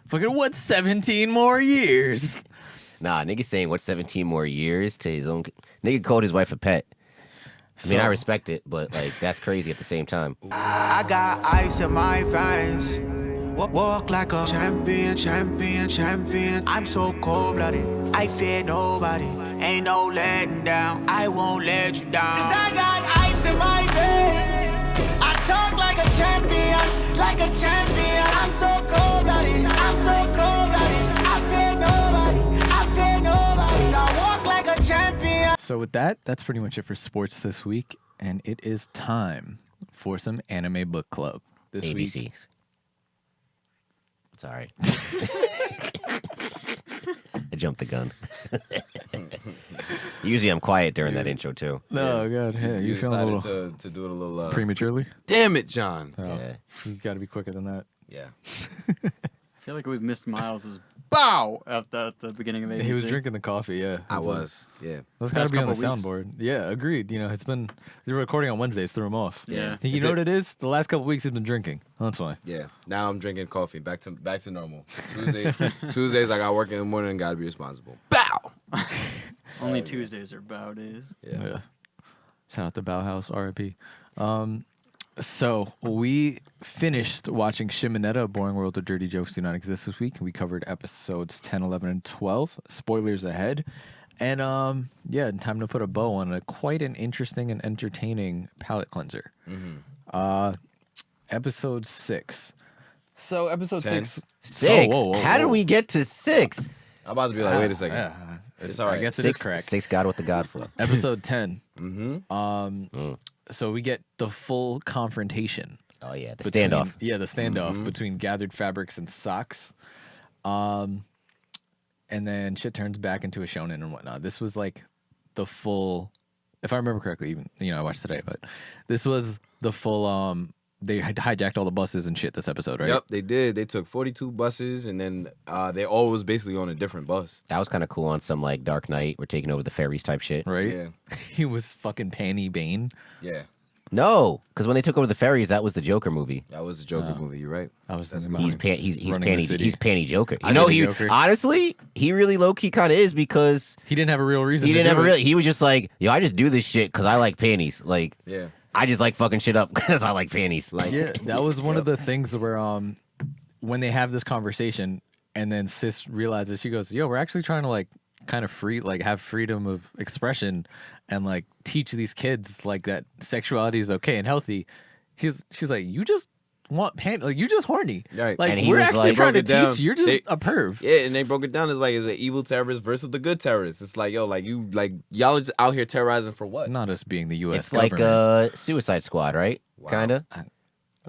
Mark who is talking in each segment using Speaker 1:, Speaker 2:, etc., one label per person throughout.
Speaker 1: Fucking what? 17 more years.
Speaker 2: Nah, nigga saying what 17 more years to his own. Nigga called his wife a pet. I mean, I respect it, but like that's crazy at the same time.
Speaker 3: I got ice in my veins. Walk like a champion, champion, champion. I'm so cold-blooded, I fear nobody. Ain't no letting down, I won't let you down. 'Cause I got ice in my veins. I talk like a champion, like a champion. I'm so cold-blooded, I'm so cold-blooded. I fear nobody, I fear nobody. I walk like a champion.
Speaker 1: So with that, that's pretty much it for sports this week. And it is time for some anime book club. This
Speaker 2: ABCs.
Speaker 1: week.
Speaker 2: Sorry. I jumped the gun. Usually I'm quiet during that intro too.
Speaker 1: No, God. Hey, you feeling a
Speaker 4: decided
Speaker 1: little
Speaker 4: to do it a little
Speaker 1: prematurely?
Speaker 4: Damn it, John.
Speaker 1: Oh,
Speaker 2: Yeah.
Speaker 1: You got to be quicker than that.
Speaker 4: Yeah.
Speaker 5: I feel like we've missed Miles's bow at the beginning of ABC.
Speaker 1: He was drinking the coffee, yeah.
Speaker 4: I was. Yeah.
Speaker 1: That's got to
Speaker 5: Past
Speaker 1: be on the
Speaker 5: couple weeks.
Speaker 1: soundboard. Yeah, agreed. You know, it's been, you're recording on Wednesdays, threw him off.
Speaker 5: Yeah.
Speaker 1: You know what it is? The last couple weeks he's been drinking. That's fine.
Speaker 4: Yeah. Now I'm drinking coffee. Back to normal. Tuesdays I got work in the morning and gotta be responsible. Bow!
Speaker 5: Only Tuesdays are bow days.
Speaker 4: Yeah.
Speaker 1: Shout out to Bauhaus, RIP. So we finished watching Shimoneta, A Boring World of Dirty Jokes Do Not Exist this week. We covered episodes 10, 11, and 12. Spoilers ahead. And yeah, time to put a bow on quite an interesting and entertaining palate cleanser. Episode 6. So episode
Speaker 4: 10.
Speaker 1: 6.
Speaker 2: 6.
Speaker 1: Oh, whoa,
Speaker 2: How did
Speaker 1: whoa.
Speaker 2: we get to 6?
Speaker 4: I'm about to be like, wait a second.
Speaker 1: Yeah,
Speaker 4: It's all right.
Speaker 1: I guess it is correct.
Speaker 2: 6 God with the God flow.
Speaker 1: Episode 10. So we get the full confrontation.
Speaker 2: Oh yeah, the
Speaker 1: between-
Speaker 2: standoff.
Speaker 1: Yeah, the standoff between Gathered Fabrics and Socks. And then shit turns back into a shonen and whatnot. This was like the full, if I remember correctly, even, you know, I watched today, but this was the full, they had hijacked all the buses and shit this episode, right?
Speaker 4: Yep, they did. They took 42 buses and then they all was basically on a different bus.
Speaker 2: That was kind of cool on some like Dark Knight. We're taking over the ferries type shit.
Speaker 1: Right?
Speaker 4: Yeah.
Speaker 1: He was fucking Panny Bane.
Speaker 4: Yeah.
Speaker 2: No, because when they took over the ferries, that was the Joker movie.
Speaker 4: That was a Joker movie, you're right.
Speaker 1: I was thinking
Speaker 2: He's
Speaker 1: about
Speaker 2: panny
Speaker 1: city.
Speaker 2: he's panny Joker. You
Speaker 1: I
Speaker 2: know
Speaker 1: know the
Speaker 2: he
Speaker 1: Joker.
Speaker 2: honestly he really low key kind of is because
Speaker 1: he didn't have a real reason.
Speaker 2: he
Speaker 1: to
Speaker 2: didn't
Speaker 1: do
Speaker 2: have a
Speaker 1: it.
Speaker 2: real. He was just like, yo, I just do this shit because I like panties. Like
Speaker 4: Yeah.
Speaker 2: I just like fucking shit up because I like panties. Like
Speaker 1: Yeah, that was one of the things where when they have this conversation and then Sis realizes, she goes, yo, we're actually trying to like kind of have freedom of expression and like teach these kids like that sexuality is okay and healthy. She's like, you just want you just horny.
Speaker 4: Right.
Speaker 1: Like
Speaker 2: And he
Speaker 1: we're
Speaker 2: was
Speaker 1: actually
Speaker 2: like-
Speaker 1: trying to
Speaker 4: Broke it down.
Speaker 1: teach, you're just a perv.
Speaker 4: Yeah, and they broke it down as like, is an evil terrorist versus the good terrorist. It's like, yo, like you, like y'all are just out here terrorizing for what?
Speaker 1: Not us being the US
Speaker 2: it's like
Speaker 1: government.
Speaker 2: Suicide Squad, right?
Speaker 4: Wow.
Speaker 2: Kinda.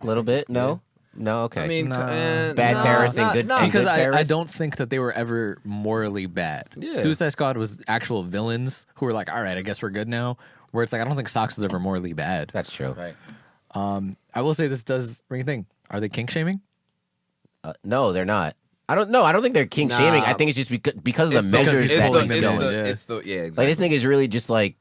Speaker 2: A little bit. No. No. Okay.
Speaker 4: I mean,
Speaker 1: Nah.
Speaker 2: Bad terrorists and good- and
Speaker 1: Because
Speaker 2: good
Speaker 1: I
Speaker 2: terrorists?
Speaker 1: don't think that they were ever morally bad.
Speaker 4: Yeah.
Speaker 1: Suicide Squad was actual villains who were like, all right, I guess we're good now. Where it's like, I don't think Socks was ever morally bad.
Speaker 2: that's true.
Speaker 4: right.
Speaker 1: I will say this does ring a thing. Are they kink shaming?
Speaker 2: No, they're not. I don't know. I don't think they're kink shaming. I think it's just because of the measures that
Speaker 1: holding
Speaker 2: he's
Speaker 1: them
Speaker 2: doing.
Speaker 1: down, yeah.
Speaker 4: It's the, yeah,
Speaker 2: Like
Speaker 4: exactly.
Speaker 2: this nigga is really just like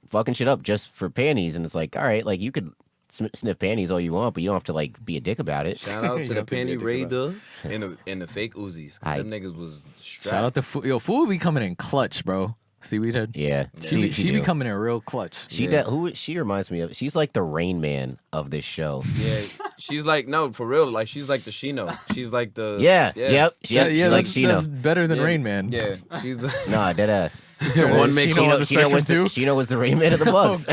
Speaker 2: fucking shit up just for panties, and it's like, all right, like you could sniff panties all you want, but you don't have to like be a dick about it.
Speaker 4: Shout out
Speaker 1: You
Speaker 4: to the
Speaker 1: have to be a
Speaker 4: Penny
Speaker 1: dick
Speaker 4: Raider and the fake Uzis. Cause
Speaker 2: Aight.
Speaker 4: them niggas was strapped.
Speaker 1: Shout out to Fu be coming in clutch, bro. Seaweed head.
Speaker 2: Yeah,
Speaker 1: She be
Speaker 2: do.
Speaker 1: coming in real clutch.
Speaker 2: She
Speaker 4: Yeah.
Speaker 2: who she reminds me of. She's like the Rain Man of this show.
Speaker 4: Yeah, she's like, no, for real. Like, she's like the Shino. She's like the.
Speaker 2: Yeah, yep.
Speaker 1: Yeah,
Speaker 2: She's like
Speaker 1: that's
Speaker 2: Shino.
Speaker 1: better than
Speaker 4: Yeah,
Speaker 1: Rain Man.
Speaker 4: Yeah, she's.
Speaker 2: Nah, dead ass.
Speaker 4: one may
Speaker 1: Shino
Speaker 4: call
Speaker 1: on the spectrum
Speaker 2: was
Speaker 1: too?
Speaker 2: Shino was the Rain Man of the Bugs.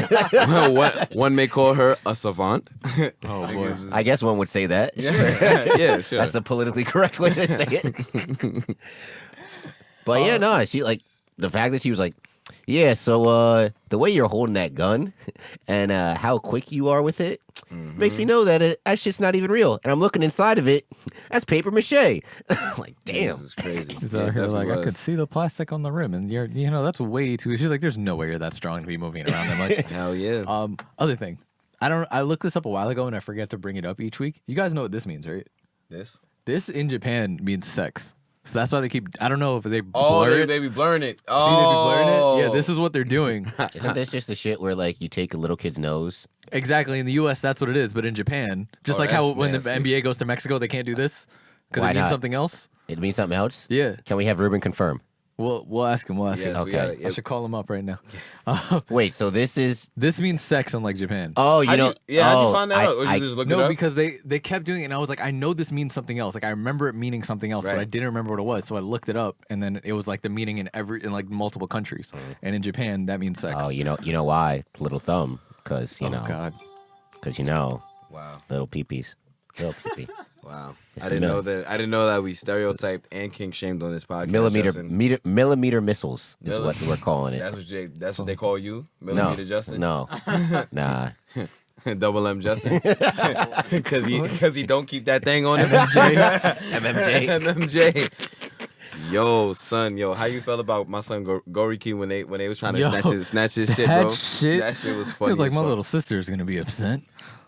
Speaker 4: one may call her a savant.
Speaker 1: Oh boy.
Speaker 2: I guess one would say that.
Speaker 4: Yeah, sure.
Speaker 2: That's the politically correct way to say it. But yeah, no, she like the fact that she was like, yeah, so the way you're holding that gun and how quick you are with it makes me know that that shit's not even real. And I'm looking inside of it, that's paper mache. Like, damn.
Speaker 4: This is crazy.
Speaker 1: He's
Speaker 4: Yeah,
Speaker 1: out here
Speaker 4: definitely
Speaker 1: like, I
Speaker 4: was.
Speaker 1: could see the plastic on the rim, and that's way too. She's like, there's no way you're that strong to be moving around that much.
Speaker 4: Hell yeah.
Speaker 1: Other thing, I looked this up a while ago and I forget to bring it up each week. You guys know what this means, right?
Speaker 4: This.
Speaker 1: This in Japan means sex. So that's why they keep. I don't know if they
Speaker 4: Oh,
Speaker 1: blur it.
Speaker 4: they be blurring it.
Speaker 1: See, they be blurring
Speaker 4: Oh,
Speaker 1: it. Yeah, this is what they're doing.
Speaker 2: Isn't this just the shit where like you take a little kid's nose?
Speaker 1: Exactly. In the U.S., that's what it is. But in Japan, just
Speaker 4: Oh,
Speaker 1: like how
Speaker 4: that's
Speaker 1: when the
Speaker 4: nasty.
Speaker 1: NBA goes to Mexico, they can't do this. Because
Speaker 2: Why
Speaker 1: it means
Speaker 2: not?
Speaker 1: something else.
Speaker 2: It means something else?
Speaker 1: Yeah.
Speaker 2: Can we have Ruben confirm?
Speaker 1: We'll ask him. We'll ask
Speaker 4: Yes,
Speaker 1: him.
Speaker 4: we
Speaker 2: Okay.
Speaker 4: gotta-
Speaker 1: I should call him up right now.
Speaker 2: Wait, so this is...
Speaker 1: This means sex, unlike Japan.
Speaker 2: Oh, you
Speaker 4: How'd
Speaker 2: know...
Speaker 4: how'd you
Speaker 2: oh,
Speaker 4: find that out? Or you just look it
Speaker 1: No,
Speaker 4: up?
Speaker 1: because they kept doing it, and I was like, I know this means something else. Like I remember it meaning something else, but
Speaker 4: Right.
Speaker 1: I didn't remember what it was. So I looked it up, and then it was like the meaning in like multiple countries. And in Japan, that means sex.
Speaker 2: Oh, you know why? Little thumb. Because, you know...
Speaker 1: God.
Speaker 2: Because, you know,
Speaker 4: Wow.
Speaker 2: little peepees. Little peepee.
Speaker 4: Wow.
Speaker 2: It's
Speaker 4: I
Speaker 2: a
Speaker 4: didn't
Speaker 2: no.
Speaker 4: know that. I didn't know that we stereotyped and kink shamed on this podcast.
Speaker 2: Millimeter
Speaker 4: Justin.
Speaker 2: millimeter missiles is
Speaker 4: Milli-
Speaker 2: what we're calling it.
Speaker 4: That's what they call you,
Speaker 2: No,
Speaker 4: Millimeter Justin.
Speaker 2: no, nah.
Speaker 4: Double M Justin. Because he don't keep that thing on him.
Speaker 2: MMJ.
Speaker 4: MMJ. Yo, son, how you felt about my son Goriki when they was trying to
Speaker 1: Yo,
Speaker 4: snatch his shit,
Speaker 1: that
Speaker 4: bro?
Speaker 1: shit-
Speaker 4: That shit was
Speaker 1: It
Speaker 4: funny.
Speaker 1: was like
Speaker 4: as
Speaker 1: my
Speaker 4: fuck.
Speaker 1: little sister is gonna be upset.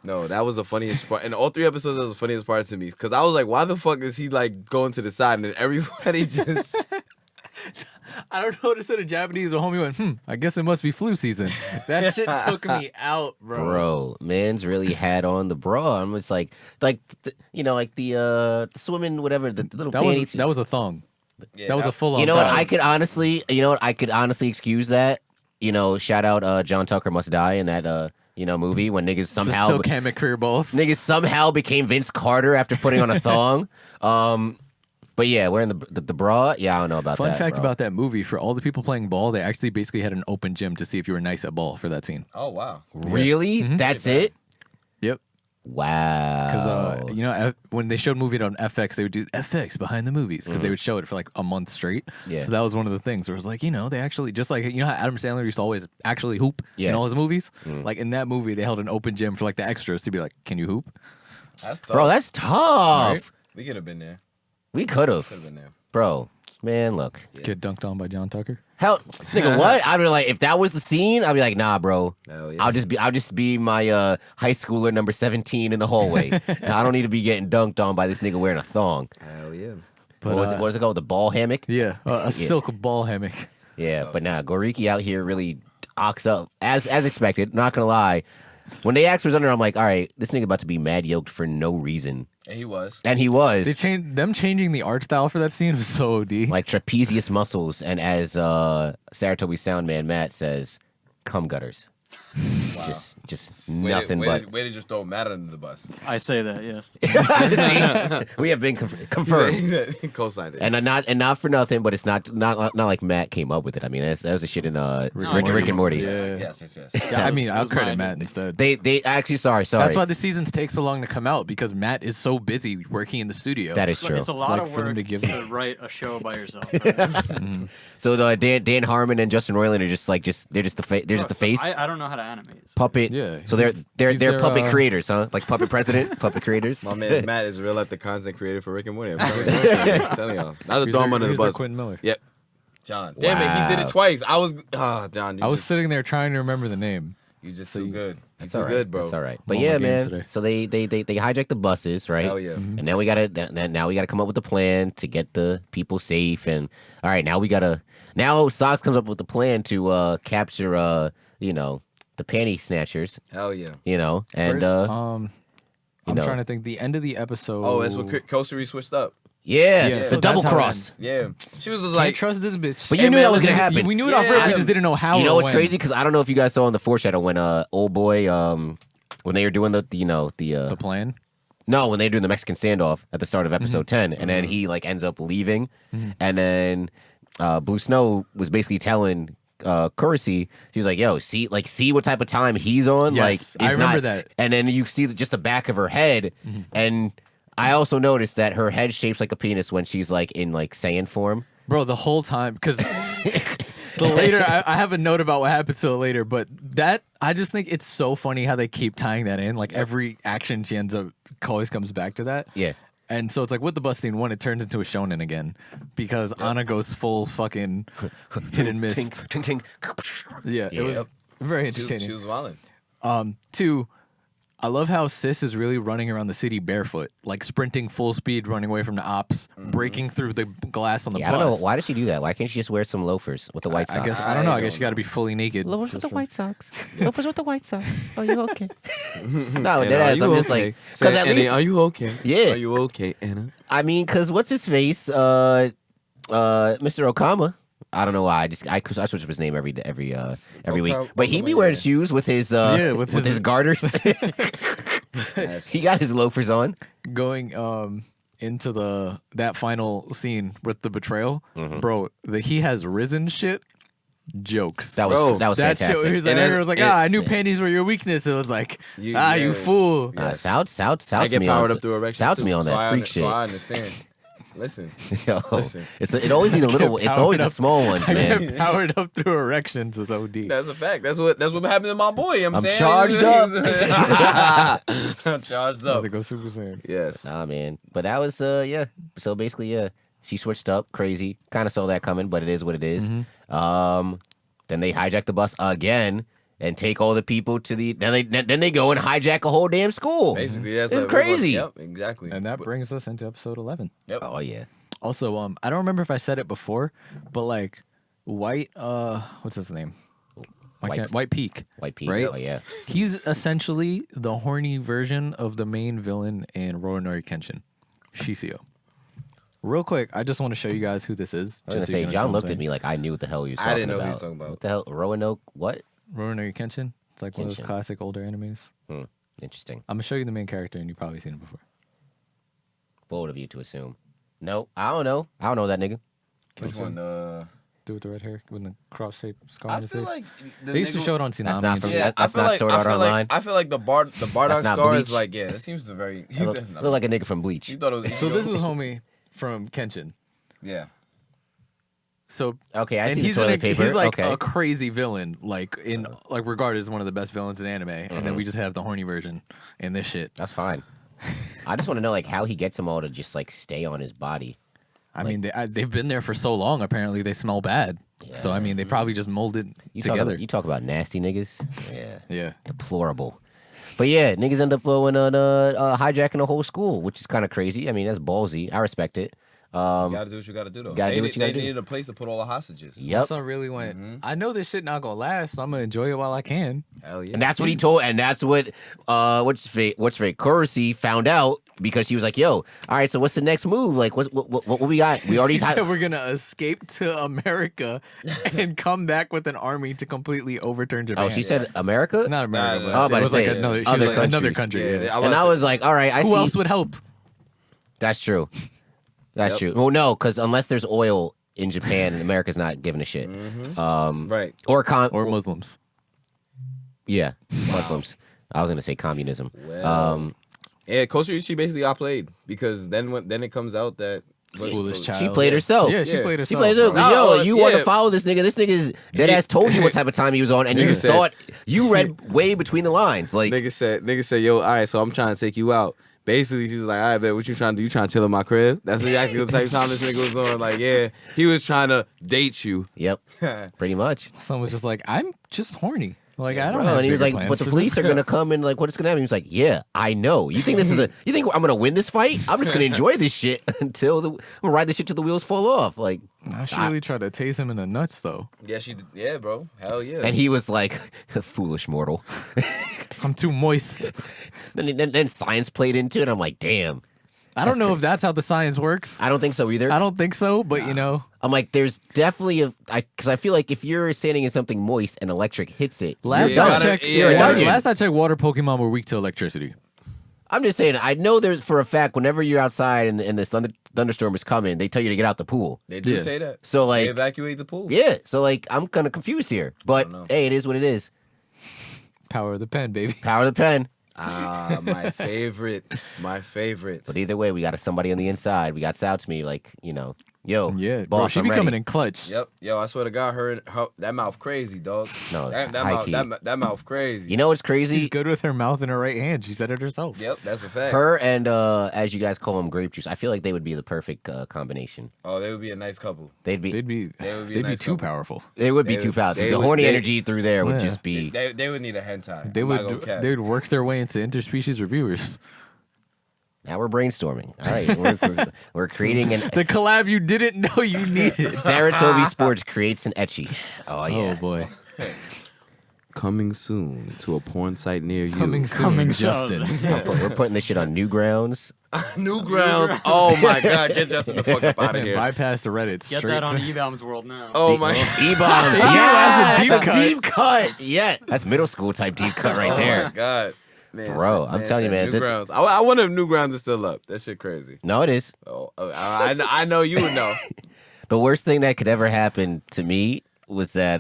Speaker 4: No, that was the funniest part. In all 3 episodes, that was the funniest part to me. Because I was like, why the fuck is he like going to the side? And then everybody just.
Speaker 1: I don't know what to say to Japanese. The homie went, I guess it must be flu season. That shit took me out,
Speaker 2: Bro, man's really had on the bra. I'm just like the swimming, whatever, the little panties.
Speaker 1: That was a thong.
Speaker 4: Yeah,
Speaker 1: That was a full on.
Speaker 2: You know what? I could honestly excuse that. You know, shout out John Tucker Must Die in that movie when niggas
Speaker 1: the
Speaker 2: somehow
Speaker 1: silk hammock career balls.
Speaker 2: niggas somehow became Vince Carter after putting on a thong. But yeah, wearing the bra. Yeah, I don't know about
Speaker 1: Fun
Speaker 2: that.
Speaker 1: fact
Speaker 2: bro.
Speaker 1: about that movie: for all the people playing ball, they actually basically had an open gym to see if you were nice at ball for that scene.
Speaker 4: Oh, wow.
Speaker 2: Really? That's it?
Speaker 1: Yep.
Speaker 2: Wow.
Speaker 1: Because when they showed movie on FX, they would do FX behind the movies because they would show it for like a month straight.
Speaker 2: Yeah.
Speaker 1: So that was one of the things where it was like, they actually just like how Adam Sandler used to always actually hoop
Speaker 2: Yeah.
Speaker 1: in all his movies. Like in that movie, they held an open gym for like the extras to be like, "Can you hoop?"
Speaker 4: That's tough.
Speaker 2: Bro, that's tough.
Speaker 1: Right?
Speaker 4: We could have been there.
Speaker 2: We could have.
Speaker 4: Could have been there.
Speaker 2: Bro, man, look.
Speaker 1: Get dunked on by John Tucker.
Speaker 2: Hell, nigga, what? I'd be like, if that was the scene, I'd be like, nah, bro.
Speaker 4: Hell yeah.
Speaker 2: I'll just be my high schooler number 17 in the hallway. I don't need to be getting dunked on by this nigga wearing a thong.
Speaker 4: Hell yeah.
Speaker 1: But,
Speaker 2: What was it called? The ball hammock?
Speaker 1: Yeah, a silk ball hammock.
Speaker 2: Yeah, but nah, Goriki out here really ox up as expected. Not gonna lie, when they asked for his under, I'm like, all right, this nigga about to be mad yoked for no reason,
Speaker 4: And he was.
Speaker 2: and he was
Speaker 1: They changing the art style for that scene was so OD.
Speaker 2: like trapezius muscles, and as Saratobi soundman Matt says, cum gutters.
Speaker 4: Wow.
Speaker 2: Just nothing but.
Speaker 4: Way to just throw Matt under the bus.
Speaker 5: I say that, yes.
Speaker 2: See? We have been confirmed.
Speaker 4: Co-signed it.
Speaker 2: And not for nothing, but it's not like Matt came up with it. I mean, that was a shit in Rick and Morty.
Speaker 1: Yeah.
Speaker 4: Yes.
Speaker 1: Yeah, I mean, I'll
Speaker 5: was
Speaker 1: credit
Speaker 5: mine.
Speaker 1: Matt instead.
Speaker 2: They actually sorry.
Speaker 1: That's why the seasons take so long to come out because Matt is so busy working in the studio.
Speaker 2: That is
Speaker 5: Look,
Speaker 2: true.
Speaker 5: it's a lot
Speaker 1: Like,
Speaker 5: of
Speaker 1: for them
Speaker 5: work
Speaker 1: to
Speaker 5: to,
Speaker 1: give-
Speaker 5: write a show by yourself.
Speaker 2: So Dan Harmon and Justin Roiland are just the face
Speaker 5: I don't know how to animate. So.
Speaker 2: puppet.
Speaker 1: Yeah,
Speaker 2: So they're
Speaker 1: he's
Speaker 2: they're
Speaker 1: their,
Speaker 2: puppet creators, huh? Like puppet president, puppet creators.
Speaker 4: My man Matt is real life the content creator for Rick and Morty. I'm telling y'all. Not to
Speaker 1: He's
Speaker 4: throw him
Speaker 1: their-
Speaker 4: under the
Speaker 1: he's their
Speaker 4: bus.
Speaker 1: Quentin Miller.
Speaker 4: Yep. John. Damn it, he did
Speaker 2: Wow.
Speaker 4: it twice. I was John,
Speaker 1: I was sitting there trying to remember the name.
Speaker 4: you just
Speaker 1: so
Speaker 4: too
Speaker 1: you-
Speaker 4: good. You
Speaker 2: That's
Speaker 4: too
Speaker 2: all right.
Speaker 4: good, bro.
Speaker 2: That's all right. But
Speaker 1: I'm on
Speaker 2: yeah,
Speaker 1: my game
Speaker 2: man.
Speaker 1: today.
Speaker 2: So they hijack the buses, right?
Speaker 4: Hell yeah.
Speaker 2: And now we gotta come up with a plan to get the people safe. And all right, now Sox comes up with a plan to capture the panty snatchers.
Speaker 4: Hell yeah.
Speaker 2: And
Speaker 1: I'm
Speaker 2: know.
Speaker 1: trying to think. The end of the episode.
Speaker 4: Oh, that's when Kosari switched up.
Speaker 2: yeah,
Speaker 1: Yeah,
Speaker 2: the
Speaker 1: so
Speaker 2: double
Speaker 1: that's how it
Speaker 2: cross.
Speaker 4: Yeah. She was just
Speaker 1: Can't
Speaker 4: like
Speaker 1: trust this bitch.
Speaker 2: But
Speaker 4: Hey,
Speaker 2: you knew
Speaker 4: man,
Speaker 2: that was
Speaker 4: listen,
Speaker 2: gonna happen.
Speaker 1: We knew it off rip. We
Speaker 4: Yeah.
Speaker 1: just didn't know how.
Speaker 2: You know
Speaker 1: or
Speaker 2: what's
Speaker 1: when.
Speaker 2: crazy? Because I don't know if you guys saw in the foreshadow when old boy when they were doing the
Speaker 1: The plan.
Speaker 2: No, when they do the Mexican standoff at the start of episode 10, and then he like ends up leaving, and then Blue Snow was basically telling Kurisi, she was like, "Yo, see what type of time he's on."
Speaker 1: Yes,
Speaker 2: like,
Speaker 1: I
Speaker 2: it's
Speaker 1: remember
Speaker 2: not,
Speaker 1: that.
Speaker 2: And then you see just the back of her head, and I also noticed that her head shapes like a penis when she's like in like Saiyan form.
Speaker 1: Bro, the whole time, because the later, I have a note about what happens to it later, but that, I just think it's so funny how they keep tying that in. Like every action she ends up, always comes back to that.
Speaker 2: Yeah.
Speaker 1: And so it's like with the bus scene, one, it turns into a shonen again because Anna goes full fucking hit and miss.
Speaker 2: Tink, tink, tink.
Speaker 1: Yeah, it was very
Speaker 4: she
Speaker 1: entertaining.
Speaker 4: was wilding.
Speaker 1: 2, I love how Sis is really running around the city barefoot, like sprinting full speed, running away from the ops, breaking through the glass on the
Speaker 2: Yeah,
Speaker 1: bus.
Speaker 2: I don't know. Why does she do that? Why can't she just wear some loafers with the white socks?
Speaker 1: I guess I don't know. I guess you got to be fully naked.
Speaker 2: Loafers with the white socks. Loafers with the white socks. Oh, you okay? No,
Speaker 4: Anna,
Speaker 2: deadass.
Speaker 4: are
Speaker 2: I'm
Speaker 4: you
Speaker 2: just
Speaker 4: okay?
Speaker 2: like,
Speaker 4: Say,
Speaker 2: because at
Speaker 4: Anna,
Speaker 2: least,
Speaker 4: are you okay?
Speaker 2: Yeah.
Speaker 4: Are you okay, Anna?
Speaker 2: I mean, because what's his face? Mr. Okama. I don't know why. I switch up his name every week. But he be wearing shoes with his with his garters. He got his loafers on.
Speaker 1: Going into that final scene with the betrayal, bro. He has risen shit. Jokes.
Speaker 2: That was
Speaker 4: Bro,
Speaker 2: fantastic.
Speaker 1: Shit, he was like,
Speaker 4: And
Speaker 1: everyone was like, I knew panties were your weakness. It was like, you fool.
Speaker 4: Yes.
Speaker 2: Souts
Speaker 4: I get
Speaker 2: me
Speaker 4: powered
Speaker 2: on,
Speaker 4: up through erections.
Speaker 2: Souts
Speaker 4: too,
Speaker 2: me on
Speaker 4: so
Speaker 2: that freak shit.
Speaker 4: So I understand. Listen,
Speaker 2: Yo,
Speaker 4: listen.
Speaker 2: it always be the little. It's always the small ones,
Speaker 1: I
Speaker 2: man.
Speaker 1: get powered up through erections with OD.
Speaker 4: That's a fact. That's what happened to my boy. I'm saying
Speaker 2: charged up.
Speaker 4: I'm charged
Speaker 1: About
Speaker 4: up.
Speaker 1: to go Super Saiyan.
Speaker 4: Yes.
Speaker 2: Nah, man. But that was yeah. So basically, yeah, she switched up, crazy. Kind of saw that coming, but it is what it is. Then they hijack the bus again and take all the people to the. Then they go and hijack a whole damn school.
Speaker 4: Basically, that's
Speaker 2: It's
Speaker 4: like,
Speaker 2: crazy.
Speaker 4: Yep, exactly.
Speaker 1: And that brings us into episode 11.
Speaker 4: Yep.
Speaker 2: Oh yeah.
Speaker 1: Also, I don't remember if I said it before, but like White, what's his name? White Peak.
Speaker 2: White Peak.
Speaker 1: Right?
Speaker 2: Oh yeah.
Speaker 1: He's essentially the horny version of the main villain in Roanoke Kenshin, Shiseo. Real quick, I just want to show you guys who this is.
Speaker 2: I was gonna
Speaker 1: so you
Speaker 2: say,
Speaker 1: can
Speaker 2: John
Speaker 1: understand what
Speaker 2: looked
Speaker 1: I'm
Speaker 2: at me like I knew what the hell he was talking
Speaker 4: I
Speaker 2: about.
Speaker 4: didn't know what he was talking about.
Speaker 2: What the hell? Roanoke? What?
Speaker 1: saying. Roanoke Kenshin. It's like one of those
Speaker 2: Kenshin.
Speaker 1: classic older animes.
Speaker 2: Interesting.
Speaker 1: I'm gonna show you the main character, and you've probably seen it before.
Speaker 2: Bold of you to assume. No, I don't know. I don't know that nigga.
Speaker 4: Which one?
Speaker 1: Dude with the red hair, with the cross-shaped scar
Speaker 4: I
Speaker 1: on his
Speaker 4: feel
Speaker 1: face.
Speaker 4: like the
Speaker 1: They used to
Speaker 4: nigga-
Speaker 1: show it on Tsunami.
Speaker 2: That's not
Speaker 1: and
Speaker 2: from-
Speaker 1: shit.
Speaker 4: Yeah,
Speaker 2: That's
Speaker 4: I feel
Speaker 2: not
Speaker 4: like,
Speaker 2: Sword
Speaker 4: I
Speaker 2: Art
Speaker 4: feel
Speaker 2: Online.
Speaker 4: Like, I feel like the Bardock
Speaker 2: That's not
Speaker 4: scar
Speaker 2: Bleach.
Speaker 4: is like, yeah, that seems to very.
Speaker 2: I look like a nigga from Bleach.
Speaker 4: You thought it was.
Speaker 1: So this is homie from Kenshin.
Speaker 4: Yeah.
Speaker 1: So
Speaker 2: Okay, I
Speaker 1: and
Speaker 2: see the
Speaker 1: he's
Speaker 2: toilet
Speaker 1: in a,
Speaker 2: paper.
Speaker 1: He's like
Speaker 2: Okay.
Speaker 1: a crazy villain, like regarded as one of the best villains in anime. And then we just have the horny version in this shit.
Speaker 2: That's fine. I just want to know like how he gets them all to just like stay on his body.
Speaker 1: I mean, they've been there for so long. Apparently, they smell bad. So I mean, they probably just molded together.
Speaker 2: You talk about nasty niggas. Yeah.
Speaker 1: Yeah.
Speaker 2: Deplorable. But yeah, niggas end up blowing hijacking a whole school, which is kind of crazy. I mean, that's ballsy. I respect it.
Speaker 4: You gotta do what you gotta do, though.
Speaker 2: Gotta do what you gotta
Speaker 4: They
Speaker 2: do.
Speaker 4: needed a place to put all the hostages.
Speaker 2: Yep.
Speaker 1: So I really went. I know this shit not gonna last, so I'm gonna enjoy it while I can.
Speaker 4: Hell yeah.
Speaker 2: And that's what he told, and that's what what's Kurosei found out because she was like, "Yo, all right, so what's the next move? Like, what we got? We already
Speaker 1: She said we're gonna escape to America and come back with an army to completely overturn Japan.
Speaker 2: Oh, she said America,
Speaker 1: not America,
Speaker 4: Nah,
Speaker 1: but
Speaker 4: nah,
Speaker 2: I was
Speaker 1: it
Speaker 2: about to
Speaker 1: was like
Speaker 2: say,
Speaker 1: another. She's
Speaker 2: other
Speaker 1: like another
Speaker 2: countries.
Speaker 1: country. Yeah.
Speaker 2: and I was like, all right, I
Speaker 1: Who
Speaker 2: see.
Speaker 1: else would help?
Speaker 2: That's true. That's
Speaker 4: Yep.
Speaker 2: true. Well, no, because unless there's oil in Japan, America's not giving a shit.
Speaker 4: Right.
Speaker 2: Or
Speaker 1: Muslims.
Speaker 2: yeah, Muslims. I was gonna say communism.
Speaker 4: Well, yeah, Koshi, she basically got played because then it comes out that
Speaker 1: Foolish child.
Speaker 2: She played herself.
Speaker 1: Yeah, she
Speaker 4: Yeah.
Speaker 1: played
Speaker 2: She
Speaker 1: herself.
Speaker 2: plays it.
Speaker 1: bro.
Speaker 2: Yo, you want to
Speaker 4: yeah.
Speaker 2: follow this nigga? This nigga's dead ass told you what type of time he was on, and you
Speaker 4: Nigga said-
Speaker 2: thought you read way between the lines. Like,
Speaker 4: Nigga said, yo, all right, so I'm trying to take you out. Basically, she was like, all right, bet, what you trying to do? You trying to chill in my crib? That's exactly the type of time this nigga was on. Like, yeah, he was trying to date you.
Speaker 2: yep, pretty much.
Speaker 1: Someone was just like, I'm just horny. Like I don't
Speaker 2: Bro,
Speaker 1: know.
Speaker 2: and he was like, but the police are gonna come and like, what is gonna happen? He was like, yeah, I know. You think this is you think I'm gonna win this fight? I'm just gonna enjoy this shit until I'm gonna ride this shit till the wheels fall off. Like,
Speaker 1: She really tried to tase him in the nuts, though.
Speaker 4: Yeah, she did. Yeah, bro. Hell yeah.
Speaker 2: and he was like, foolish mortal.
Speaker 1: I'm too moist.
Speaker 2: Then science played into it. I'm like, damn.
Speaker 1: I don't know if that's how the science works.
Speaker 2: I don't think so either.
Speaker 1: I don't think so, but you know,
Speaker 2: I'm like, there's definitely because I feel like if you're standing in something moist and electric hits it,
Speaker 1: last
Speaker 4: Yeah,
Speaker 1: I
Speaker 4: gotta-
Speaker 1: checked,
Speaker 4: yeah,
Speaker 2: yeah.
Speaker 1: last I checked, water Pokemon were weak to electricity.
Speaker 2: I'm just saying, I know there's for a fact whenever you're outside and this thunderstorm is coming, they tell you to get out the pool.
Speaker 4: they do
Speaker 1: Yeah.
Speaker 4: say that.
Speaker 2: So
Speaker 4: They
Speaker 2: like,
Speaker 4: evacuate the pool.
Speaker 2: yeah, so like, I'm kind of confused here. But
Speaker 4: know.
Speaker 2: hey, it is what it is.
Speaker 1: Power of the pen, baby.
Speaker 2: Power of the pen.
Speaker 4: Ah, my favorite. My favorite.
Speaker 2: But either way, we got somebody on the inside. We got Souts me, like, Yo,
Speaker 1: Yeah, bro,
Speaker 2: boss,
Speaker 1: she
Speaker 2: I'm
Speaker 1: be
Speaker 2: ready.
Speaker 1: coming in clutch.
Speaker 4: Yep. Yo, I swear to God, that mouth crazy, dog.
Speaker 2: No,
Speaker 4: that
Speaker 2: high
Speaker 4: mouth
Speaker 2: key.
Speaker 4: that mouth crazy.
Speaker 2: You know what's
Speaker 1: She's
Speaker 2: crazy?
Speaker 1: good with her mouth in her right hand. She said it herself.
Speaker 4: Yep, that's a fact.
Speaker 2: Her and as you guys call them, grape juice. I feel like they would be the perfect combination.
Speaker 4: Oh, they would be a nice couple.
Speaker 2: They'd be
Speaker 1: They'd be
Speaker 4: They would be a
Speaker 1: they'd be
Speaker 4: nice
Speaker 1: too
Speaker 4: couple.
Speaker 1: powerful.
Speaker 2: they would be
Speaker 4: they
Speaker 2: too
Speaker 4: would-
Speaker 2: powerful.
Speaker 4: they
Speaker 2: The
Speaker 4: would-
Speaker 2: horny
Speaker 4: they-
Speaker 2: energy through there would
Speaker 1: Yeah.
Speaker 2: just be.
Speaker 4: They would need a hentai.
Speaker 1: They
Speaker 4: I'm not gonna
Speaker 1: would
Speaker 4: cap.
Speaker 1: they would work their way into interspecies reviewers.
Speaker 2: Now we're brainstorming. All right, we're creating an.
Speaker 1: The collab you didn't know you needed.
Speaker 2: Saratobi Sports creates an etchy. Oh yeah.
Speaker 1: Oh boy.
Speaker 4: Coming soon to a porn site near you.
Speaker 1: Coming soon,
Speaker 5: Coming
Speaker 1: Justin.
Speaker 2: We're putting this shit on Newgrounds.
Speaker 4: Newgrounds. Oh my God, get Justin the fuck up out of here.
Speaker 1: Bypass the Reddit.
Speaker 5: Get
Speaker 1: straight
Speaker 5: that on
Speaker 1: to-
Speaker 5: eBaum's World now.
Speaker 4: Oh my.
Speaker 2: E-bombs.
Speaker 1: Yeah,
Speaker 2: Yeah,
Speaker 1: that's a deep
Speaker 2: that's
Speaker 1: cut.
Speaker 2: a deep cut. Yeah, that's middle school type deep cut right
Speaker 4: Oh
Speaker 2: there.
Speaker 4: my God. Man,
Speaker 2: Bro, I'm telling you, man,
Speaker 4: Newgrounds. I wonder if Newgrounds is still up. That shit crazy.
Speaker 2: No, it is.
Speaker 4: Oh, I know you would know.
Speaker 2: The worst thing that could ever happen to me was that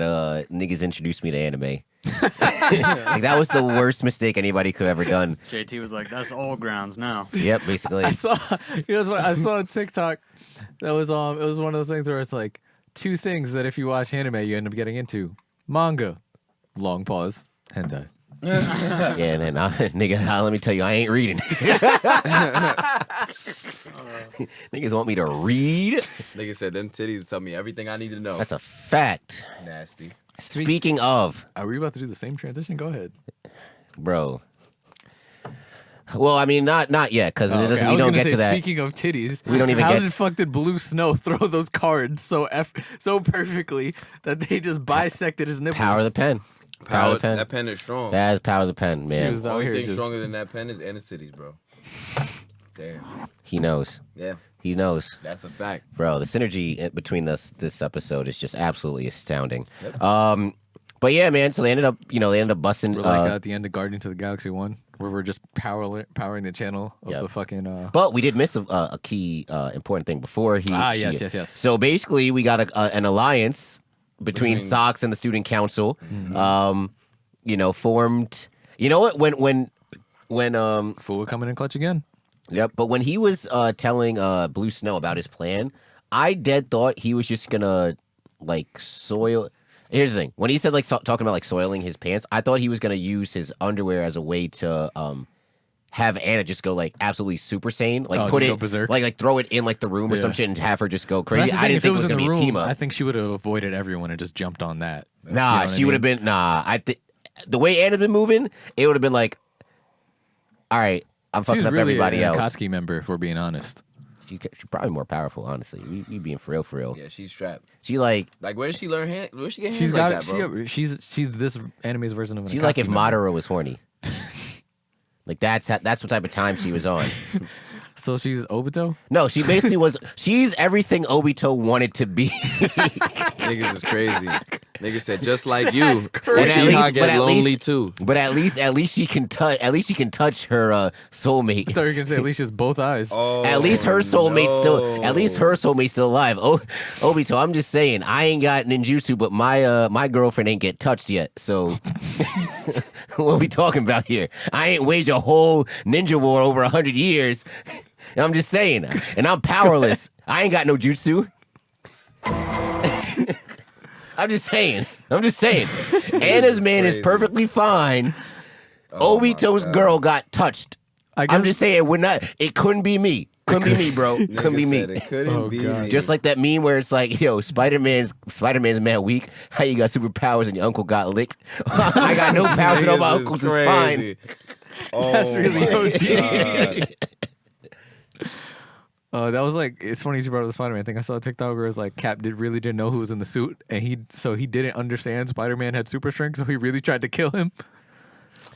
Speaker 2: niggas introduced me to anime. Like, that was the worst mistake anybody could have ever done.
Speaker 5: JT was like, "That's all grounds now."
Speaker 2: Yep, basically.
Speaker 1: I saw I saw a TikTok that was it was one of those things where it's like two things that if you watch anime you end up getting into. Manga. Long pause. Hentai.
Speaker 2: Yeah, and then nigga, let me tell you, I ain't reading. Niggas want me to read.
Speaker 4: Nigga said them titties tell me everything I need to know.
Speaker 2: That's a fact.
Speaker 4: Nasty.
Speaker 2: Speaking of,
Speaker 1: Are we about to do the same transition? Go ahead.
Speaker 2: bro. Well, I mean, not yet, because
Speaker 1: Oh, okay. I
Speaker 2: we
Speaker 1: was
Speaker 2: don't
Speaker 1: gonna
Speaker 2: get
Speaker 1: say,
Speaker 2: to that.
Speaker 1: Speaking of titties,
Speaker 2: We don't even
Speaker 1: how
Speaker 2: get-
Speaker 1: did fuck did Blue Snow throw those cards so perfectly that they just bisected his nipples?
Speaker 2: Power of the pen. Power of the pen.
Speaker 4: That pen is strong.
Speaker 2: That is power of the pen, man.
Speaker 1: He was out
Speaker 4: Only
Speaker 1: here
Speaker 4: thing
Speaker 1: just-
Speaker 4: stronger than that pen is anesthetics, bro. Damn.
Speaker 2: He knows.
Speaker 4: Yeah,
Speaker 2: He knows.
Speaker 4: that's a fact.
Speaker 2: Bro, the synergy between this episode is just absolutely astounding. But yeah, man. So they ended up busting.
Speaker 1: We're like at the end of Guardians of the Galaxy 1, where we're just powering the channel of
Speaker 2: Yep.
Speaker 1: the fucking.
Speaker 2: But we did miss a key important thing before he.
Speaker 1: Yes.
Speaker 2: So basically, we got an alliance between Sox and the student council. Formed. You know what? When
Speaker 1: Fool coming in clutch again.
Speaker 2: Yep. But when he was telling Blue Snow about his plan, I dead thought he was just gonna like soil. Here's the thing: when he said talking about like soiling his pants, I thought he was gonna use his underwear as a way to have Anna just go like absolutely super sane, like
Speaker 1: Oh,
Speaker 2: put
Speaker 1: just
Speaker 2: it
Speaker 1: go berserk?
Speaker 2: like throw it in like the room or
Speaker 1: Yeah.
Speaker 2: some shit and have her just go
Speaker 1: But that's
Speaker 2: crazy.
Speaker 1: the
Speaker 2: I
Speaker 1: thing,
Speaker 2: didn't
Speaker 1: if
Speaker 2: think
Speaker 1: it was in
Speaker 2: gonna
Speaker 1: the
Speaker 2: be a
Speaker 1: room,
Speaker 2: team up.
Speaker 1: I think she would have avoided everyone and just jumped on that.
Speaker 2: Nah,
Speaker 1: You know what
Speaker 2: she
Speaker 1: I
Speaker 2: would have
Speaker 1: mean?
Speaker 2: been nah. The way Anna's been moving, it would have been like, all right, I'm
Speaker 1: She
Speaker 2: fucking
Speaker 1: was
Speaker 2: up
Speaker 1: really
Speaker 2: everybody
Speaker 1: an
Speaker 2: else.
Speaker 1: Akatsuki member, if we're being honest.
Speaker 2: She's probably more powerful, honestly. You being for real.
Speaker 4: Yeah, she's strapped.
Speaker 2: She like
Speaker 4: Like, where did she learn hand? Where did she get hands
Speaker 1: She's
Speaker 4: like
Speaker 1: got
Speaker 4: that, bro?
Speaker 1: she's this anime's version of an
Speaker 2: she's like
Speaker 1: Akatsuki
Speaker 2: if
Speaker 1: member.
Speaker 2: Madara was horny. Like that's what type of time she was on.
Speaker 1: So she's Obito?
Speaker 2: No, she basically was. She's everything Obito wanted to be.
Speaker 4: Niggas is crazy. Niggas said just like you.
Speaker 2: But at
Speaker 4: Uchiha
Speaker 2: least-
Speaker 4: get
Speaker 2: but at
Speaker 4: lonely
Speaker 2: least-
Speaker 4: too.
Speaker 2: But at least she can touch. At least she can touch her
Speaker 1: I
Speaker 2: soulmate.
Speaker 1: thought you were gonna say at least she has both eyes.
Speaker 4: Oh,
Speaker 2: At least her soulmate's still. At least her soulmate's still alive. Oh, Obito, I'm just saying. I ain't got ninjutsu, but my girlfriend ain't get touched yet. So what we talking about here? I ain't waged a whole ninja war over 100 years. I'm just saying, and I'm powerless. I ain't got no jutsu. I'm just saying. Anna's man is
Speaker 4: crazy.
Speaker 2: perfectly fine.
Speaker 4: Oh my
Speaker 2: Obito's
Speaker 4: God.
Speaker 2: girl got touched.
Speaker 1: I
Speaker 2: I'm just saying, it couldn't be me. Couldn't be me, bro.
Speaker 4: Nigga
Speaker 2: Couldn't be
Speaker 4: said
Speaker 2: me.
Speaker 4: It couldn't
Speaker 1: Oh,
Speaker 4: be
Speaker 1: God.
Speaker 4: me.
Speaker 2: Just like that meme where it's like, yo, Spider-Man's mad weak. How you got superpowers and your uncle got licked? I got no powers and all my
Speaker 4: Niggas
Speaker 2: uncle's
Speaker 4: is
Speaker 2: is fine.
Speaker 4: crazy. Oh
Speaker 1: That's really
Speaker 4: my
Speaker 1: OD.
Speaker 4: God.
Speaker 1: That was like, it's funny you brought up the Spider-Man thing. I saw a TikTok where it was like Cap really didn't know who was in the suit, and he didn't understand Spider-Man had super strength, so he really tried to kill him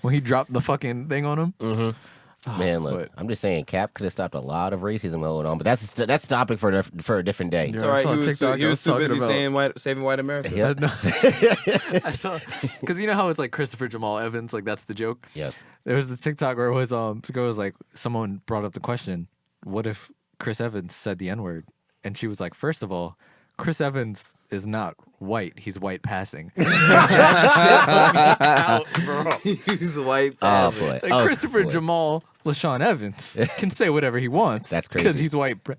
Speaker 1: when he dropped the fucking thing on him.
Speaker 2: Man, look,
Speaker 1: but-
Speaker 2: I'm just saying, Cap could have stopped a lot of racism going on, but that's a topic for a different day.
Speaker 1: Yeah.
Speaker 4: It's all right.
Speaker 1: I saw
Speaker 4: He was
Speaker 1: TikTok,
Speaker 4: he
Speaker 1: I
Speaker 4: was
Speaker 1: was
Speaker 4: too
Speaker 1: talking
Speaker 4: busy
Speaker 1: about-
Speaker 4: saving white America.
Speaker 2: Yeah.
Speaker 1: No. I saw, because you know how it's like Christopher Jamal Evans, like that's the joke.
Speaker 2: Yes.
Speaker 1: There was the TikTok where it was like someone brought up the question, what if Chris Evans said the N-word? And she was like, first of all, Chris Evans is not white. He's white passing.
Speaker 4: He's white.
Speaker 2: Oh boy.
Speaker 1: Like
Speaker 2: Oh,
Speaker 1: Christopher
Speaker 2: boy.
Speaker 1: Jamal LaShawn Evans can say whatever he wants.
Speaker 2: That's
Speaker 1: because
Speaker 2: crazy.
Speaker 1: he's white.
Speaker 2: Bro,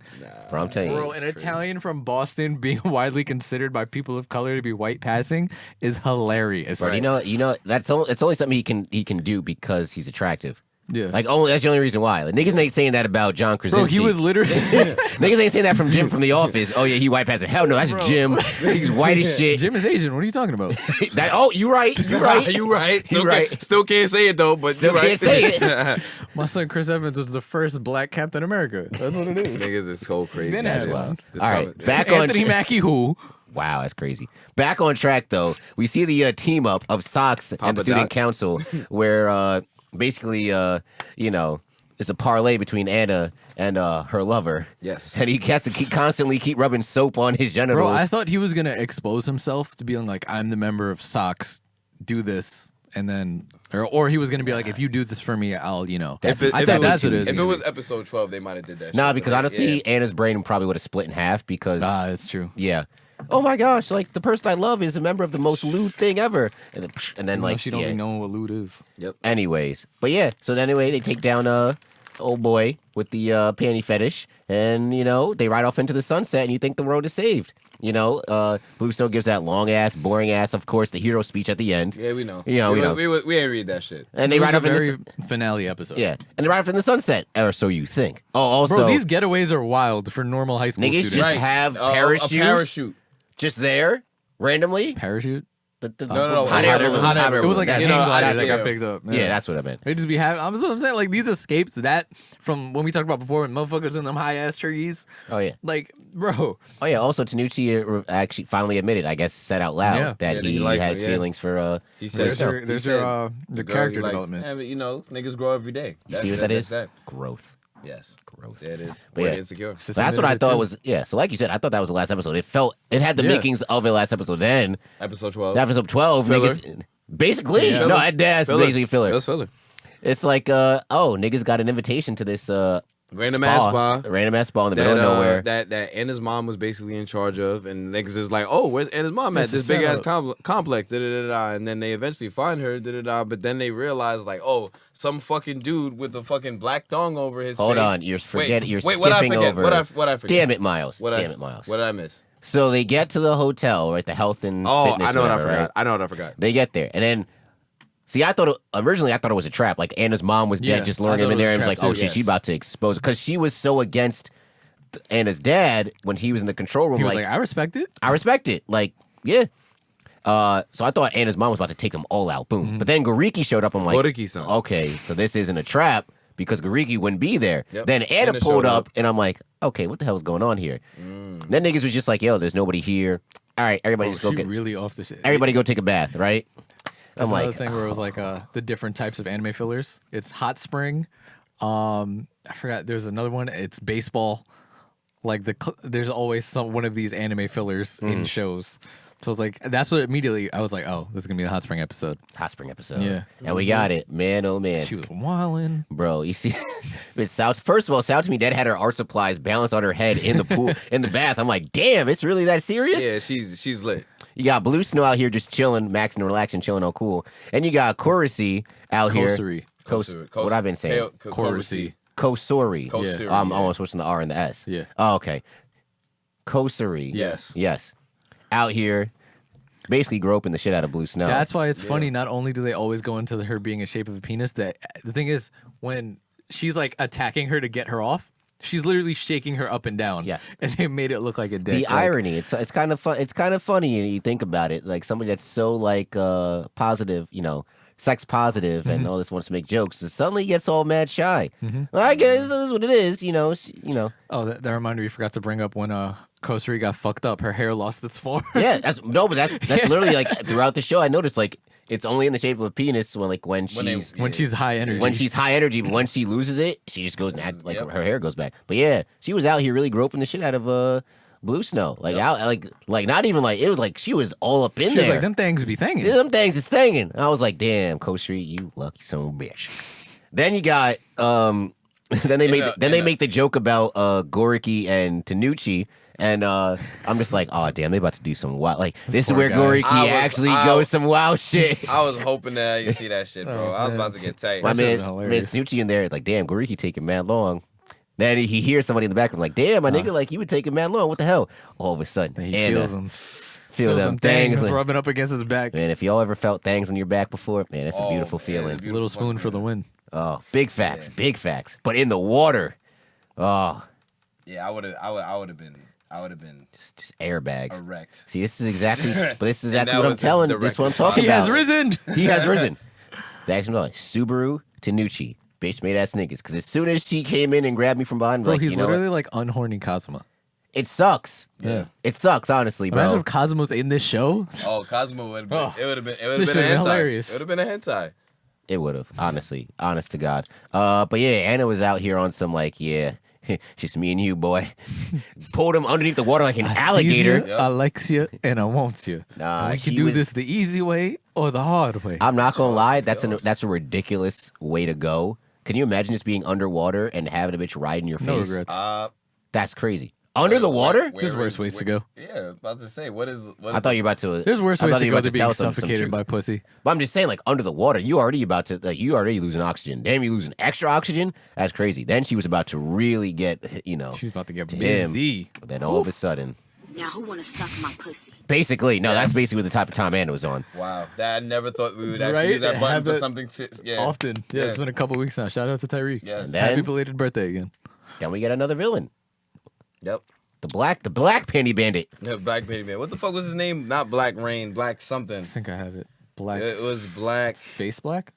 Speaker 2: I'm telling you.
Speaker 1: Bro, an Italian from Boston being widely considered by people of color to be white passing is hilarious.
Speaker 2: Bro, you know it's only something he can do because he's attractive.
Speaker 1: Yeah.
Speaker 2: Like, that's the only reason why. Like, niggas ain't saying that about John Krasinski.
Speaker 1: Bro, he was literally.
Speaker 2: Niggas ain't saying that from Jim from The Office. Oh yeah, he white passing. Hell no, that's Jim. He's white as shit.
Speaker 1: Jim is Asian. What are you talking about?
Speaker 2: You right. You right.
Speaker 4: You right.
Speaker 2: You right.
Speaker 4: Still can't say it though, but
Speaker 2: Still
Speaker 4: you right.
Speaker 2: can't say it.
Speaker 1: My son Chris Evans was the first black Captain America. That's what it is.
Speaker 4: Niggas is so crazy.
Speaker 1: Then
Speaker 4: It's-
Speaker 1: that's wild.
Speaker 4: it's
Speaker 2: All
Speaker 4: coming.
Speaker 2: right, back on.
Speaker 1: Anthony Mackie, who?
Speaker 2: Wow, that's crazy. Back on track though. We see the team up of Sox and
Speaker 4: Papa
Speaker 2: the student
Speaker 4: Doc.
Speaker 2: council, where basically, it's a parlay between Anna and her lover.
Speaker 4: Yes.
Speaker 2: And he has to constantly keep rubbing soap on his genitals.
Speaker 1: Bro, I thought he was gonna expose himself to being like, I'm the member of Sox, do this, and then, or he was gonna be like, if you do this for me, I'll,
Speaker 4: If
Speaker 1: I thought that's what it is.
Speaker 4: If it was episode 12, they might have did that.
Speaker 2: Nah,
Speaker 4: shit,
Speaker 2: because
Speaker 4: but,
Speaker 2: honestly,
Speaker 4: yeah.
Speaker 2: Anna's brain probably would have split in half because
Speaker 1: That's true.
Speaker 2: yeah. Oh my gosh, like the person I love is a member of the most lewd thing ever. And then like
Speaker 1: She don't
Speaker 2: yeah.
Speaker 1: even know what loot is.
Speaker 4: Yep.
Speaker 2: Anyways, but yeah, so anyway, they take down old boy with the panty fetish, and they ride off into the sunset, and you think the world is saved. Bluestone gives that long ass, boring ass, of course, the hero speech at the end.
Speaker 4: Yeah, we know.
Speaker 2: Yeah, we know.
Speaker 4: We ain't read that shit.
Speaker 2: And they
Speaker 1: It was
Speaker 2: ride
Speaker 1: a
Speaker 2: off in
Speaker 1: very
Speaker 2: the
Speaker 1: finale episode.
Speaker 2: yeah, and they ride off in the sunset, or so you think. Oh, also,
Speaker 1: Bro, these getaways are wild for normal high school
Speaker 2: niggas
Speaker 1: students.
Speaker 2: just have parachutes,
Speaker 4: A parachute.
Speaker 2: just there randomly.
Speaker 1: Parachute?
Speaker 4: No.
Speaker 2: Hot air balloon.
Speaker 4: Hot air balloon.
Speaker 1: It was like a
Speaker 4: You
Speaker 1: hang
Speaker 4: know,
Speaker 1: glider
Speaker 4: I-
Speaker 1: that
Speaker 4: yeah.
Speaker 1: got picked up.
Speaker 2: Yeah, that's what I meant.
Speaker 1: They just be having. I'm saying like these escapes that from when we talked about before when motherfuckers in them high ass trees.
Speaker 2: Oh yeah.
Speaker 1: Like, bro,
Speaker 2: Oh yeah. Also, Tanucci actually finally admitted, I guess, said out loud
Speaker 1: Yeah.
Speaker 2: that
Speaker 4: Yeah,
Speaker 2: he
Speaker 4: he likes
Speaker 2: has
Speaker 4: her, yeah.
Speaker 2: feelings for.
Speaker 4: He
Speaker 1: there's
Speaker 4: said,
Speaker 1: your there's your
Speaker 4: the girl
Speaker 1: character
Speaker 4: he likes.
Speaker 1: development.
Speaker 4: Yeah, but niggas grow every day.
Speaker 2: You see what that is?
Speaker 4: That's that.
Speaker 2: Growth.
Speaker 4: Yes.
Speaker 2: Growth.
Speaker 4: There it is.
Speaker 2: But
Speaker 4: We're
Speaker 2: yeah.
Speaker 4: insecure.
Speaker 2: So that's what I thought was. Yeah. So like you said, I thought that was the last episode. It had the
Speaker 1: Yeah.
Speaker 2: makings of the last episode. Then
Speaker 4: Episode 12.
Speaker 2: episode 12,
Speaker 4: Filler.
Speaker 2: niggas. Basically,
Speaker 1: Yeah.
Speaker 2: no, that's
Speaker 4: Filler.
Speaker 2: basically filler.
Speaker 4: It was filler.
Speaker 2: It's like, niggas got an invitation to this
Speaker 4: Random ass spa.
Speaker 2: random ass spa in the middle of nowhere.
Speaker 4: That Anna's mom was basically in charge of, and niggas is like, oh, where's Anna's mom at?
Speaker 1: It's a
Speaker 4: This big ass
Speaker 1: setup.
Speaker 4: complex, and then they eventually find her, but then they realize like, oh, some fucking dude with a fucking black thong over his
Speaker 2: Hold
Speaker 4: face.
Speaker 2: on, you're forgetting. You're
Speaker 4: wait, what I
Speaker 2: skipping
Speaker 4: forget?
Speaker 2: over.
Speaker 4: What I forget?
Speaker 2: Damn it, Miles.
Speaker 4: What
Speaker 2: Damn it, Miles.
Speaker 4: What did I miss?
Speaker 2: So they get to the hotel, right? The health and
Speaker 4: Oh,
Speaker 2: fitness.
Speaker 4: I know what I
Speaker 2: whatever,
Speaker 4: forgot.
Speaker 2: right?
Speaker 4: I know what I forgot.
Speaker 2: They get there, and then. See, originally I thought it was a trap. Like Anna's mom was dead,
Speaker 1: Yeah,
Speaker 2: just
Speaker 1: I
Speaker 2: luring
Speaker 1: thought
Speaker 2: him
Speaker 1: it
Speaker 2: in
Speaker 1: was
Speaker 2: there,
Speaker 1: a
Speaker 2: and was
Speaker 1: trap
Speaker 2: like, "Oh
Speaker 1: too,
Speaker 2: shit, she
Speaker 1: yes.
Speaker 2: about to expose," because she was so against Anna's dad when he was in the control room.
Speaker 1: He was
Speaker 2: like,
Speaker 1: like, I respect it.
Speaker 2: I respect it. Like, yeah. So I thought Anna's mom was about to take them all out. Boom. But then Gariki showed up. I'm like,
Speaker 4: Goriki-san.
Speaker 2: okay, so this isn't a trap because Gariki wouldn't be there.
Speaker 4: Yep.
Speaker 2: Then Anna
Speaker 4: Anna
Speaker 2: pulled
Speaker 4: showed
Speaker 2: up,
Speaker 4: up.
Speaker 2: and I'm like, okay, what the hell's going on here? Then niggas was just like, yo, there's nobody here. All right, everybody
Speaker 1: Bro,
Speaker 2: just go
Speaker 1: she
Speaker 2: get.
Speaker 1: really off the shit.
Speaker 2: Everybody go take a bath, right?
Speaker 1: There's
Speaker 2: I'm
Speaker 1: another
Speaker 2: like,
Speaker 1: thing where it was like the different types of anime fillers. It's hot spring. I forgot. There's another one. It's baseball. Like there's always one of these anime fillers in shows. So it's like that's what immediately I was like, oh, this is gonna be the hot spring episode.
Speaker 2: hot spring episode.
Speaker 1: Yeah.
Speaker 2: And we got it. Man, oh man.
Speaker 1: She was wilding.
Speaker 2: Bro, you see, first of all, sounds to me that had her art supplies balanced on her head in the pool, in the bath. I'm like, damn, it's really that serious?
Speaker 4: Yeah, she's lit.
Speaker 2: You got Blue Snow out here just chilling, maxing, relaxing, chilling, all cool. And you got Kurisi out here.
Speaker 1: Kosuri.
Speaker 2: What I've been saying.
Speaker 1: Korisi.
Speaker 2: Kosori.
Speaker 4: Kosuri,
Speaker 2: I'm
Speaker 4: yeah.
Speaker 2: almost switching the R and the S.
Speaker 1: Yeah.
Speaker 2: Oh, okay. Kosuri.
Speaker 4: Yes.
Speaker 2: Yes. Out here, basically groping the shit out of Blue Snow.
Speaker 1: That's why it's funny. Not only do they always go into her being a shape of a penis, that the thing is when she's like attacking her to get her off, she's literally shaking her up and down.
Speaker 2: Yes.
Speaker 1: And they made it look like a dick.
Speaker 2: the
Speaker 1: Like,
Speaker 2: irony. It's kind of fun. It's kind of funny when you think about it. Like somebody that's so like positive, sex positive, and all this wants to make jokes, and suddenly gets all mad shy. Well, I guess this is what it is.
Speaker 1: Oh, that reminder you forgot to bring up when Kosuri got fucked up. Her hair lost its form.
Speaker 2: Yeah, that's literally like throughout the show. I noticed like it's only in the shape of a penis when she's
Speaker 1: When she's high energy.
Speaker 2: when she's high energy, but once she loses it, she just goes and like
Speaker 4: Yep.
Speaker 2: her hair goes back. But yeah, she was out here really groping the shit out of Blue Snow. Like out like not even like it was like she was all up in
Speaker 1: she was
Speaker 2: there.
Speaker 1: like, them things be thangin'.
Speaker 2: Yeah, them things is stinging. I was like, damn, Coach Street, you lucky son of a bitch. Then you got then they make the joke about Goriki and Tanucci, and I'm just like, oh damn, they about to do some wild. Like this is where Goriki actually goes some wild shit.
Speaker 4: I was hoping that you see that shit, bro. I was about to get tight.
Speaker 2: I mean, Tanucci in there, like, damn, Goriki taking mad long. Then he hears somebody in the background, like, damn, my nigga, like, you would take him mad long. What the hell? All of a sudden,
Speaker 1: He feels them.
Speaker 2: Feel them things
Speaker 1: rubbing up against his back.
Speaker 2: Man, if y'all ever felt things on your back before, man, it's a beautiful feeling.
Speaker 4: Beautiful
Speaker 1: Little spoon for the win.
Speaker 2: Oh, big facts, big facts. But in the water, oh,
Speaker 4: yeah, I would have been
Speaker 2: just airbags.
Speaker 4: erect.
Speaker 2: See, this is exactly what I'm
Speaker 4: was
Speaker 2: telling.
Speaker 4: his
Speaker 2: This is what I'm
Speaker 4: direct
Speaker 2: talking
Speaker 1: He
Speaker 2: about.
Speaker 1: has risen.
Speaker 2: He has risen. That's what Subaru Tanucci, bitch made ass niggas. Because as soon as she came in and grabbed me from behind,
Speaker 1: Bro,
Speaker 2: like,
Speaker 1: he's
Speaker 2: you know
Speaker 1: literally
Speaker 2: what?
Speaker 1: like unhorny Kazuma.
Speaker 2: It sucks.
Speaker 1: Yeah.
Speaker 2: It sucks, honestly, bro.
Speaker 1: Imagine if Kazuma's in this show.
Speaker 4: Oh, Cosmo would have been.
Speaker 1: Oh.
Speaker 4: It would have been. It would
Speaker 1: This
Speaker 4: have been a
Speaker 1: should've been
Speaker 4: hentai.
Speaker 1: hilarious.
Speaker 4: It would have been a hentai.
Speaker 2: It would have, honestly, honest to God. But yeah, Anna was out here on some like, yeah, just me and you, boy. Pulled him underneath the water like an alligator.
Speaker 1: I likes you and I wants you.
Speaker 2: Nah,
Speaker 1: we
Speaker 2: she
Speaker 1: can do
Speaker 2: was-
Speaker 1: this the easy way or the hard way.
Speaker 2: I'm not gonna lie, that's a ridiculous way to go. Can you imagine just being underwater and having a bitch ride in your
Speaker 1: No
Speaker 2: face?
Speaker 1: regrets.
Speaker 2: That's crazy. Under the water?
Speaker 1: There's worse ways to go.
Speaker 4: Yeah, about to say what is.
Speaker 2: I thought you were about to.
Speaker 1: There's worse
Speaker 2: I
Speaker 1: ways
Speaker 2: thought
Speaker 1: to
Speaker 2: you were
Speaker 1: go
Speaker 2: about
Speaker 1: than being
Speaker 2: tell some
Speaker 1: suffocated
Speaker 2: truth.
Speaker 1: by pussy.
Speaker 2: But I'm just saying, like under the water, you already losing oxygen. Damn, you losing extra oxygen. That's crazy. Then she was about to really get,
Speaker 1: She's about to get
Speaker 2: to
Speaker 1: busy.
Speaker 2: But then all of a sudden,
Speaker 6: Now who wanna suck my pussy?
Speaker 2: basically, no, that's basically the type of time Anna was on.
Speaker 4: Wow, that I never thought we would actually
Speaker 1: Right?
Speaker 4: use that button
Speaker 1: Have
Speaker 4: for
Speaker 1: it
Speaker 4: something. Yeah,
Speaker 1: Often. Yeah, it's been a couple weeks now. Shout out to Tyreek.
Speaker 4: Yes.
Speaker 2: And then-
Speaker 1: Happy belated birthday again.
Speaker 2: Then we get another villain,
Speaker 4: Yep.
Speaker 2: the black panty bandit.
Speaker 4: Yeah, Black Baby Man. What the fuck was his name? Not Black Rain. Black something.
Speaker 1: I think I have it. Black
Speaker 4: It was Black
Speaker 1: face black?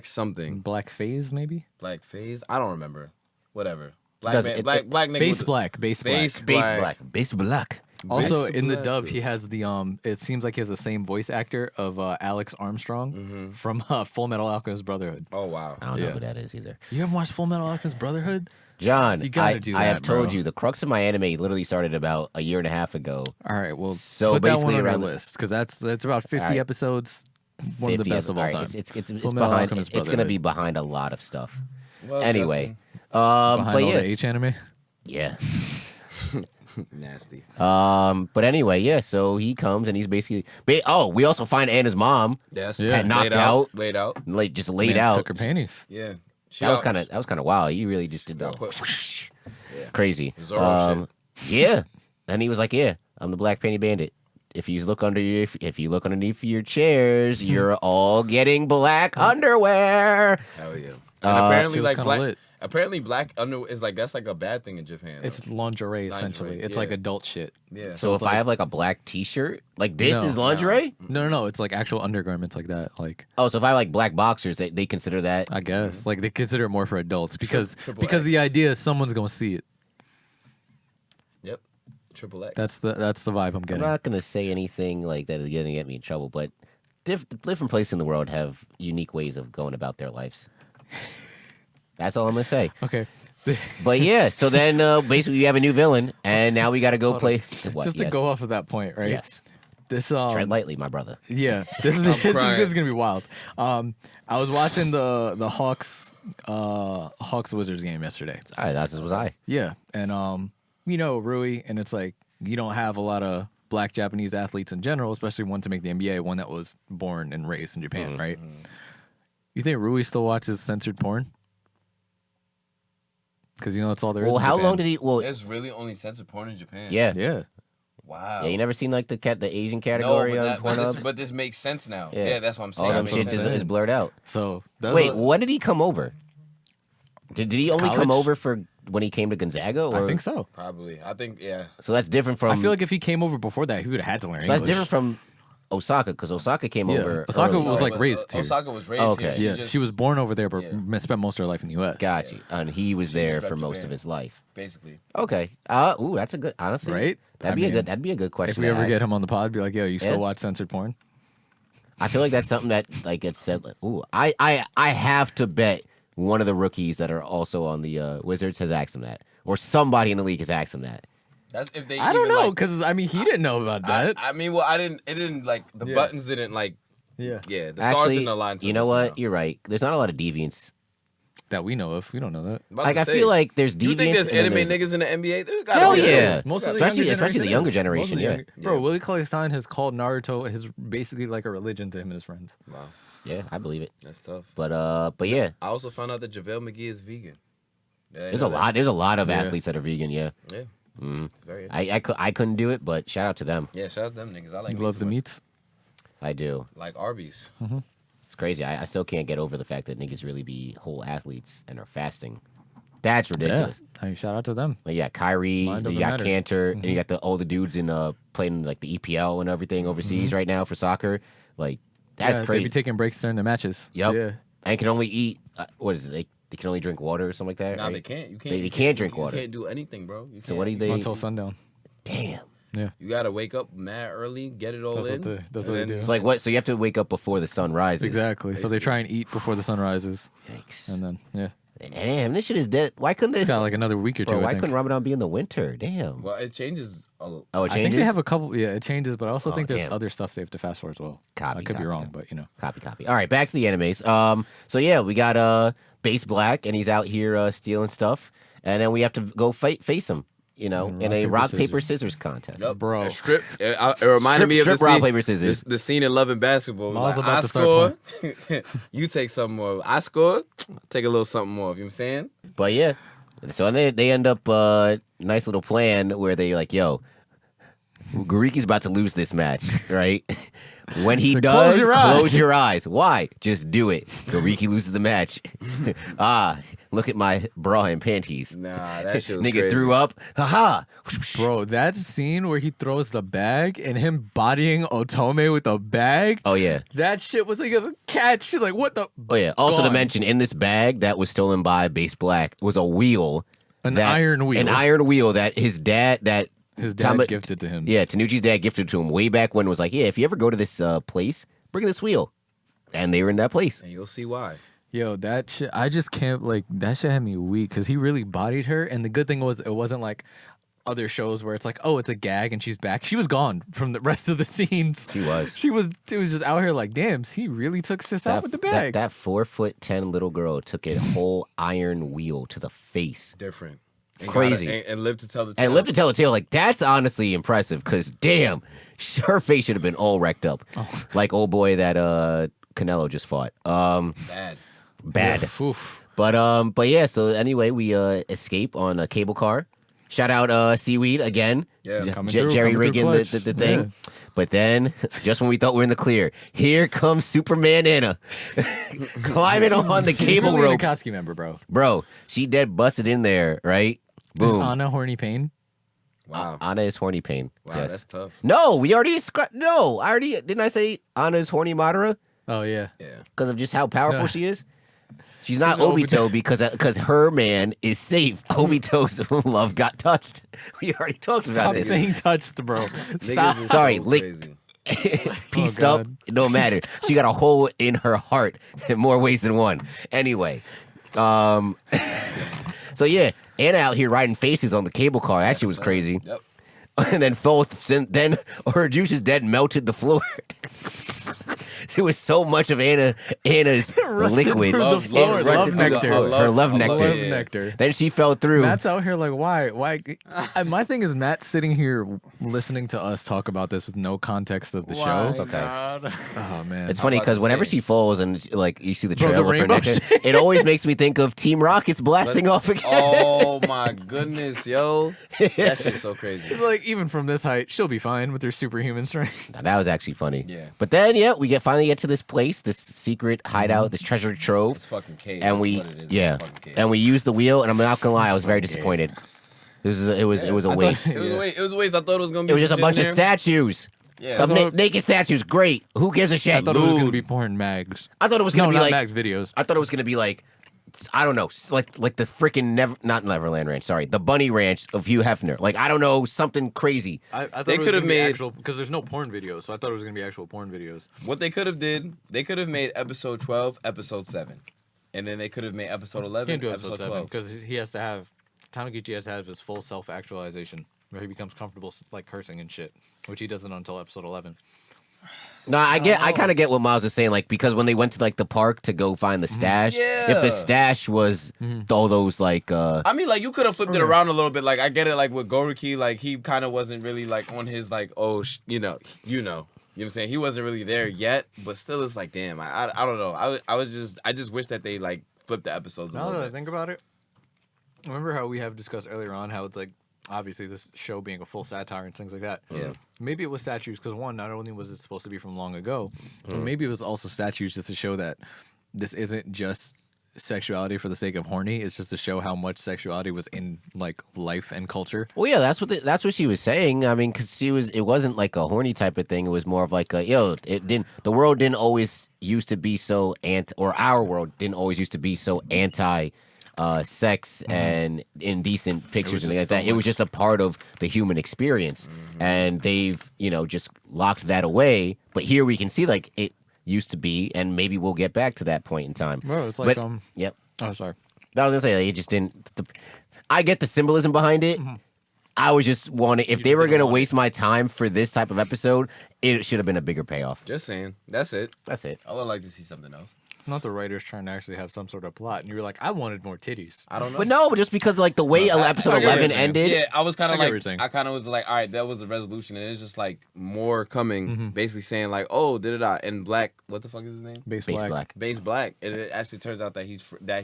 Speaker 4: something.
Speaker 1: Black phase maybe?
Speaker 4: Black Phase. I don't remember. Whatever. Black
Speaker 2: Does
Speaker 4: man.
Speaker 2: it-
Speaker 4: Black nigga.
Speaker 1: Base
Speaker 4: with
Speaker 1: black. Base black.
Speaker 4: Base
Speaker 2: Base
Speaker 4: Black.
Speaker 2: black, base black.
Speaker 1: Also,
Speaker 4: Base
Speaker 1: in the
Speaker 4: black.
Speaker 1: dub, he has the it seems like he has the same voice actor of Alex Armstrong from Full Metal Alchemist Brotherhood.
Speaker 4: Oh wow.
Speaker 2: I don't know
Speaker 1: Yeah.
Speaker 2: who that is either.
Speaker 1: You haven't watched Full Metal Alchemist Brotherhood?
Speaker 2: John,
Speaker 1: You gotta
Speaker 2: I,
Speaker 1: do
Speaker 2: I
Speaker 1: that,
Speaker 2: have told
Speaker 1: bro.
Speaker 2: you the crux of my anime literally started about a year and a half ago.
Speaker 1: All right, well,
Speaker 2: So
Speaker 1: put that one
Speaker 2: basically
Speaker 1: on our
Speaker 2: around the-
Speaker 1: list because that's about 50
Speaker 2: All right.
Speaker 1: episodes. One of the
Speaker 2: 50
Speaker 1: best of all
Speaker 2: right,
Speaker 1: time.
Speaker 2: It's
Speaker 1: Full Metal
Speaker 2: behind.
Speaker 1: Alchemist
Speaker 2: It's gonna
Speaker 1: Brotherhood.
Speaker 2: be behind a lot of stuff.
Speaker 4: Well,
Speaker 2: Anyway,
Speaker 1: Behind
Speaker 2: but
Speaker 1: all
Speaker 2: yeah,
Speaker 1: the H anime.
Speaker 2: yeah.
Speaker 4: nasty.
Speaker 2: But anyway, yeah. So he comes and he's basically. We also find Anna's mom
Speaker 4: Yes.
Speaker 1: Yeah.
Speaker 2: had knocked
Speaker 4: Laid
Speaker 2: out,
Speaker 4: Laid out.
Speaker 2: like just laid
Speaker 1: Mans
Speaker 2: out.
Speaker 1: took her panties.
Speaker 4: Yeah.
Speaker 2: That was kind of wild. He really just did that. Crazy.
Speaker 4: Zorro
Speaker 2: Yeah. And he was like, "Yeah, I'm the Black Panty Bandit. If you look if you look underneath your chairs, you're all getting black underwear."
Speaker 4: Hell yeah. And apparently,
Speaker 1: She was
Speaker 4: like
Speaker 1: kinda
Speaker 4: black.
Speaker 1: lit.
Speaker 4: Apparently, black underwear is like that's like a bad thing in Japan.
Speaker 1: It's lingerie, essentially.
Speaker 4: Lingerie,
Speaker 1: It's
Speaker 4: yeah.
Speaker 1: like adult shit.
Speaker 4: yeah.
Speaker 2: So if I have like a black T-shirt, like this
Speaker 1: No,
Speaker 2: is lingerie.
Speaker 1: No. It's like actual undergarments like that. Like
Speaker 2: Oh, so if I have like black boxers, they consider that.
Speaker 1: I guess like they consider it more for adults because
Speaker 4: Triple
Speaker 1: because the
Speaker 4: X.
Speaker 1: idea is someone's gonna see it.
Speaker 4: Yep. Triple X.
Speaker 1: That's the vibe I'm
Speaker 2: I'm
Speaker 1: getting.
Speaker 2: not gonna say anything like that is gonna get me in trouble, but different places in the world have unique ways of going about their lives. That's all I'm gonna say.
Speaker 1: Okay.
Speaker 2: But yeah, so then basically we have a new villain, and now we got to go play. What?
Speaker 1: Just to
Speaker 2: Yes.
Speaker 1: go off of that point, right?
Speaker 2: Yes.
Speaker 1: This
Speaker 2: Tread lightly, my brother.
Speaker 1: Yeah, this is
Speaker 4: crying.
Speaker 1: gonna be wild. I was watching the Hawks Wizards game yesterday.
Speaker 2: All right, that's was I.
Speaker 1: Yeah, and Rui, and it's like you don't have a lot of black Japanese athletes in general, especially one to make the NBA, one that was born and raised in Japan, right? You think Rui still watches censored porn? Because that's all there is.
Speaker 2: Well,
Speaker 1: in
Speaker 2: how
Speaker 1: Japan.
Speaker 2: long did he? Well,
Speaker 4: There's really only censored porn in Japan.
Speaker 2: yeah.
Speaker 1: Yeah,
Speaker 4: Wow.
Speaker 2: Yeah, you never seen like the Asian
Speaker 4: No,
Speaker 2: category on
Speaker 4: but
Speaker 2: Pornhub?
Speaker 4: this makes sense now.
Speaker 2: Yeah.
Speaker 4: Yeah, that's what I'm saying.
Speaker 2: All them
Speaker 1: that's what I'm
Speaker 2: shit
Speaker 1: saying.
Speaker 2: is blurred out.
Speaker 1: so that's
Speaker 2: Wait, when did he come over? Did he only come
Speaker 1: College?
Speaker 2: over for when he came to Gonzaga? Or?
Speaker 1: I think so.
Speaker 4: Probably. I think, yeah.
Speaker 2: So that's different from.
Speaker 1: I feel like if he came over before that, he would have had to learn
Speaker 2: so that's
Speaker 1: English.
Speaker 2: different from Osaka because Osaka came
Speaker 1: Yeah,
Speaker 2: over.
Speaker 1: Osaka
Speaker 2: early.
Speaker 1: was
Speaker 4: No,
Speaker 1: like
Speaker 4: but,
Speaker 1: raised here.
Speaker 4: Osaka was raised
Speaker 2: Okay.
Speaker 4: here.
Speaker 1: Yeah, she was born over there, but
Speaker 4: Yeah.
Speaker 1: spent most of her life in the U.S.
Speaker 2: Got you. And he was there
Speaker 4: just
Speaker 2: for
Speaker 4: left
Speaker 2: most
Speaker 4: Japan.
Speaker 2: of his life.
Speaker 4: Basically.
Speaker 2: Okay. Ooh, that's a good. Honestly,
Speaker 1: Right?
Speaker 2: That'd
Speaker 1: I
Speaker 2: be
Speaker 1: mean,
Speaker 2: a good. That'd be a good question.
Speaker 1: If we
Speaker 2: to
Speaker 1: ever
Speaker 2: ask.
Speaker 1: get him on the pod, be like, "Yo, you
Speaker 2: Yeah.
Speaker 1: still watch censored porn?"
Speaker 2: I feel like that's something that like gets said. Like, ooh, I have to bet one of the rookies that are also on the Wizards has asked him that, or somebody in the league has asked him that.
Speaker 4: That's if they
Speaker 1: I don't
Speaker 4: even,
Speaker 1: know
Speaker 4: like-
Speaker 1: because he didn't know about that.
Speaker 4: I mean, well, it didn't like the
Speaker 1: Yeah.
Speaker 4: buttons didn't like.
Speaker 1: yeah,
Speaker 4: Yeah, the stars
Speaker 2: Actually,
Speaker 4: didn't align. To
Speaker 2: you know
Speaker 4: this
Speaker 2: what?
Speaker 4: now.
Speaker 2: You're right. There's not a lot of deviants
Speaker 1: that we know of. We don't know that.
Speaker 4: About
Speaker 2: Like
Speaker 4: to
Speaker 2: I
Speaker 4: say,
Speaker 2: feel like there's deviants.
Speaker 4: you think there's
Speaker 2: and then
Speaker 4: anime
Speaker 2: there's-
Speaker 4: niggas in the NBA? There's gotta
Speaker 2: Hell
Speaker 4: be.
Speaker 2: yeah.
Speaker 1: Most of the
Speaker 2: Especially-
Speaker 1: younger
Speaker 2: especially the
Speaker 1: generation
Speaker 2: younger
Speaker 1: is.
Speaker 2: generation,
Speaker 1: Most of the
Speaker 2: yeah.
Speaker 1: younger- Bro, Willie Cauley Stein has called Naruto his basically like a religion to him and his friends.
Speaker 4: Wow,
Speaker 2: Yeah, I believe it.
Speaker 4: that's tough.
Speaker 2: But yeah,
Speaker 4: I also found out that JaVale McGee is vegan. Yeah,
Speaker 2: there's a lot. There's a lot of
Speaker 1: Yeah.
Speaker 2: athletes that are vegan. Yeah,
Speaker 4: Yeah,
Speaker 2: Mm.
Speaker 4: very interesting.
Speaker 2: I couldn't do it, but shout out to them.
Speaker 4: Yeah, shout out to them niggas. I like
Speaker 1: You
Speaker 4: meat
Speaker 1: love
Speaker 4: too
Speaker 1: the
Speaker 4: much.
Speaker 1: meats.
Speaker 2: I do.
Speaker 4: Like Arby's.
Speaker 2: It's crazy. I still can't get over the fact that niggas really be whole athletes and are fasting. That's ridiculous.
Speaker 1: Yeah. I mean, shout out to them.
Speaker 2: Like, yeah, Kyrie,
Speaker 1: Mind
Speaker 2: you
Speaker 1: over
Speaker 2: got
Speaker 1: matter.
Speaker 2: Cantor, and you got all the dudes in playing in, like the EPL and everything overseas right now for soccer. Like that's
Speaker 1: Yeah, They
Speaker 2: crazy.
Speaker 1: be taking breaks during the matches.
Speaker 2: Yep.
Speaker 1: Yeah.
Speaker 2: And can only eat what is it? They can only drink water or something like that.
Speaker 4: Nah,
Speaker 2: right?
Speaker 4: they can't. You can't.
Speaker 2: They
Speaker 4: you
Speaker 2: can't drink water.
Speaker 4: You can't do anything, bro. You
Speaker 2: So what do
Speaker 4: can't.
Speaker 2: they?
Speaker 1: Until sundown.
Speaker 2: Damn.
Speaker 1: Yeah.
Speaker 4: You gotta wake up mad early, get it all
Speaker 1: That's
Speaker 4: in.
Speaker 1: what they- that's
Speaker 4: and
Speaker 1: what they
Speaker 4: then-
Speaker 1: do.
Speaker 2: It's like what? So you have to wake up before the sun rises.
Speaker 1: Exactly. So they try and eat before the sun rises,
Speaker 2: Yikes.
Speaker 1: and then yeah,
Speaker 2: Damn, this shit is dead. Why couldn't they?
Speaker 1: it's got like another week or two.
Speaker 2: Bro,
Speaker 1: I
Speaker 2: why
Speaker 1: think.
Speaker 2: couldn't Ramadan be in the winter? Damn.
Speaker 4: Well, it changes.
Speaker 2: Oh, it
Speaker 1: I
Speaker 2: changes.
Speaker 1: think they have a couple. Yeah, it changes, but I also
Speaker 2: Oh,
Speaker 1: think there's
Speaker 2: damn.
Speaker 1: other stuff they have to fast for as well. I could be
Speaker 2: copy,
Speaker 1: wrong,
Speaker 2: copy.
Speaker 1: but you know.
Speaker 2: Copy. All right, back to the animes. So yeah, we got Base Black, and he's out here stealing stuff, and then we have to go face him. You know, in a rock paper scissors contest.
Speaker 4: Yep.
Speaker 1: Bro.
Speaker 4: A strip. It reminded me of
Speaker 2: Strip,
Speaker 4: the
Speaker 2: rock,
Speaker 4: scene,
Speaker 2: paper, scissors.
Speaker 4: The scene in Love and Basketball.
Speaker 1: Miles
Speaker 4: Like,
Speaker 1: about
Speaker 4: I
Speaker 1: to start
Speaker 4: score. You take something more. I score. Take a little something more. You know what I'm saying?
Speaker 2: But yeah, so they end up nice little plan where they like, yo, Gariki's about to lose this match, right? When he
Speaker 1: So
Speaker 2: does,
Speaker 1: close your eyes.
Speaker 2: close your eyes. Why? Just do it. Gariki loses the match. Look at my bra and panties.
Speaker 4: Nah, that shit was
Speaker 2: Nigga
Speaker 4: crazy.
Speaker 2: threw up. Haha.
Speaker 1: Bro, that scene where he throws the bag and him bodying Otome with the bag.
Speaker 2: Oh yeah.
Speaker 1: That shit was like a catch. She's like, what the?
Speaker 2: Oh yeah. Also to
Speaker 1: Gone.
Speaker 2: mention, in this bag that was stolen by Base Black was a wheel.
Speaker 1: An iron wheel.
Speaker 2: An iron wheel that his dad
Speaker 1: His dad gifted to him.
Speaker 2: Yeah, Tanucci's dad gifted to him way back when. Was like, yeah, if you ever go to this place, bring this wheel. And they were in that place.
Speaker 4: And you'll see why.
Speaker 1: Yo, that shit, I just can't, like, that shit had me weak because he really bodied her. And the good thing was, it wasn't like other shows where it's like, oh, it's a gag and she's back. She was gone from the rest of the scenes.
Speaker 2: She was.
Speaker 1: It was just out here like, damn, he really took sis out with the bag.
Speaker 2: That 4'10" little girl took a whole iron wheel to the face.
Speaker 4: Different. And
Speaker 2: Crazy.
Speaker 4: and live to tell the tale.
Speaker 2: And live to tell the tale, like, that's honestly impressive because, damn, her face should have been all wrecked up.
Speaker 1: Oh.
Speaker 2: Like old boy that Canelo just fought.
Speaker 4: Bad.
Speaker 2: Bad.
Speaker 1: Oof, oof.
Speaker 2: But yeah, so anyway, we escape on a cable car. Shout out Seaweed again.
Speaker 4: Yeah.
Speaker 1: Coming through
Speaker 2: Jerry rigging the
Speaker 1: clutch.
Speaker 2: thing. But then, just when we thought we were in the clear, here comes Superman Anna climbing on the cable
Speaker 1: Really an
Speaker 2: ropes.
Speaker 1: Akatsuki member, bro.
Speaker 2: Bro, she dead busted in there, right?
Speaker 1: Is
Speaker 2: Boom.
Speaker 1: Anna horny pain?
Speaker 4: Wow.
Speaker 2: Anna is horny pain.
Speaker 4: Wow,
Speaker 2: Yes.
Speaker 4: that's tough.
Speaker 2: No, we already didn't I say Anna is horny Madara
Speaker 1: Oh, yeah.
Speaker 4: Yeah.
Speaker 2: because of just how powerful
Speaker 1: No.
Speaker 2: she is? She's not
Speaker 1: She's
Speaker 2: Obito because her man is safe. Obito's love got touched. We already talked about
Speaker 1: Stop
Speaker 2: this.
Speaker 1: saying touched, bro.
Speaker 4: Niggas
Speaker 1: Stop.
Speaker 4: is
Speaker 2: Sorry,
Speaker 4: so
Speaker 2: licked.
Speaker 4: crazy.
Speaker 2: Pieced
Speaker 1: Oh,
Speaker 2: up,
Speaker 1: God.
Speaker 2: it don't matter. She got a hole in her heart in more ways than one. Anyway, so yeah, Anna out here riding faces on the cable car. That shit was crazy.
Speaker 4: Yep.
Speaker 2: And then her juices dead melted the floor. There was so much of Anna's liquid.
Speaker 1: through the floor.
Speaker 2: It
Speaker 1: Love
Speaker 2: rusted through the
Speaker 1: nectar.
Speaker 2: floor. Her love nectar.
Speaker 1: Love nectar.
Speaker 2: Then she fell through.
Speaker 1: Matt's out here like, why? My thing is, Matt's sitting here listening to us talk about this with no context of the show.
Speaker 2: It's okay.
Speaker 5: God.
Speaker 1: Oh man,
Speaker 2: It's funny
Speaker 4: about
Speaker 2: because
Speaker 4: the
Speaker 2: whenever
Speaker 4: same?
Speaker 2: she falls and like you see the
Speaker 1: Bro, the
Speaker 2: trail of her
Speaker 1: rainbow
Speaker 2: nectar, it always makes me think of Team Rocket's blasting off again.
Speaker 4: Oh my goodness, yo. That shit's so crazy.
Speaker 1: it's like even from this height, she'll be fine with her superhuman strength.
Speaker 2: Now, that was actually funny.
Speaker 4: Yeah.
Speaker 2: But then, yeah, we finally get to this place, this secret hideout, this treasure trove,
Speaker 4: It's fucking cave.
Speaker 2: and
Speaker 4: That's
Speaker 2: we,
Speaker 4: what it is. It's
Speaker 2: yeah,
Speaker 4: fucking cave.
Speaker 2: and we used the wheel. And I'm not gonna lie, I was very disappointed. It was a waste.
Speaker 4: It was a waste. It was a waste. I thought it was gonna be.
Speaker 2: It was just a
Speaker 4: some
Speaker 2: bunch
Speaker 4: shit
Speaker 2: of
Speaker 4: in there.
Speaker 2: statues.
Speaker 4: Yeah.
Speaker 2: Of naked statues. Great. Who gives a shit?
Speaker 1: I thought it was gonna
Speaker 2: Lewd.
Speaker 1: be porn mags.
Speaker 2: I thought it was
Speaker 1: No,
Speaker 2: gonna be
Speaker 1: not
Speaker 2: like.
Speaker 1: mags videos.
Speaker 2: I thought it was gonna be like. I don't know, like the freaking not Neverland Ranch. Sorry, the Bunny Ranch of Hugh Hefner. Like I don't know, something crazy.
Speaker 1: I thought
Speaker 4: They
Speaker 1: it was
Speaker 4: could've
Speaker 1: gonna be
Speaker 4: made-
Speaker 1: actual because there's no porn videos, so I thought it was gonna be actual porn videos.
Speaker 4: What they could have did, they could have made episode 12, episode 7, and then they could have made episode 11,
Speaker 1: Can't do
Speaker 4: episode
Speaker 1: episode 7
Speaker 4: 12.
Speaker 1: because he has to have Tanukichi has to have his full self actualization where he becomes comfortable like cursing and shit, which he doesn't until episode 11.
Speaker 2: No, I kind of get what Miles is saying, like, because when they went to like the park to go find the stash, if the stash was all those like,
Speaker 4: I mean, like you could have flipped it around a little bit. Like I get it, like with Goriki, like he kind of wasn't really like on his like, oh, you know what I'm saying? He wasn't really there yet, but still, it's like, damn, I don't know. I just wish that they like flipped the episodes a
Speaker 1: Now
Speaker 4: little
Speaker 1: that I
Speaker 4: bit.
Speaker 1: think about it, remember how we have discussed earlier on how it's like, obviously this show being a full satire and things like that.
Speaker 4: Yeah.
Speaker 1: Maybe it was statues because one, not only was it supposed to be from long ago, but maybe it was also statues just to show that this isn't just sexuality for the sake of horny. It's just to show how much sexuality was in like life and culture.
Speaker 2: well, yeah, that's what she was saying. I mean, because it wasn't like a horny type of thing. It was more of like the world didn't always used to be so or our world didn't always used to be so anti. Sex and indecent pictures and things like that. It was just a part of the human experience, and they've just locked that away. But here we can see like it used to be, and maybe we'll get back to that point in time.
Speaker 1: Well, it's like
Speaker 2: Yep.
Speaker 1: Oh, sorry.
Speaker 2: I was gonna say like, it just didn't. I get the symbolism behind it. I was just wanting if they were gonna waste my time for this type of episode, it should have been a bigger payoff.
Speaker 4: Just saying, that's it.
Speaker 2: That's it.
Speaker 4: I would like to see something else.
Speaker 1: Not the writers trying to actually have some sort of plot, and you were like, I wanted more titties.
Speaker 4: I don't know.
Speaker 2: But no, but just because like the way episode
Speaker 1: I get
Speaker 2: 11
Speaker 1: it, man.
Speaker 2: ended.
Speaker 4: Yeah, I was kind
Speaker 1: I
Speaker 4: of
Speaker 1: get what
Speaker 4: like,
Speaker 1: you're saying.
Speaker 4: I kind of was like, all right, that was a resolution, and it's just like more coming, basically saying like, oh, and Black, what the fuck is his name?
Speaker 1: Base
Speaker 2: Base
Speaker 1: black.
Speaker 2: Black.
Speaker 4: Base Black, and it actually turns out that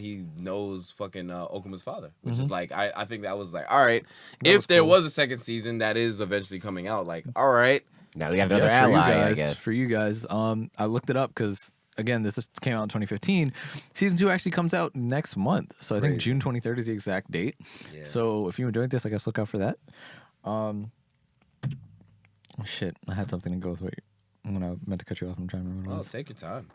Speaker 4: he knows fucking Okuma's father, which is like, I think that was like, all right, if there was a second season that is eventually coming out, like, all right,
Speaker 2: Now we got another
Speaker 1: Yes,
Speaker 2: ally, I
Speaker 1: for you guys.
Speaker 2: guess.
Speaker 1: For you guys, I looked it up because again, came out in 2015. Season 2 actually comes out next month, so I think June 23rd is the exact date.
Speaker 4: Yeah.
Speaker 1: So if you're enjoying this, I guess look out for that. Shit, I had something to go with when I meant to cut you off. I'm trying to remember what it
Speaker 4: oh,
Speaker 1: was.
Speaker 4: take your time,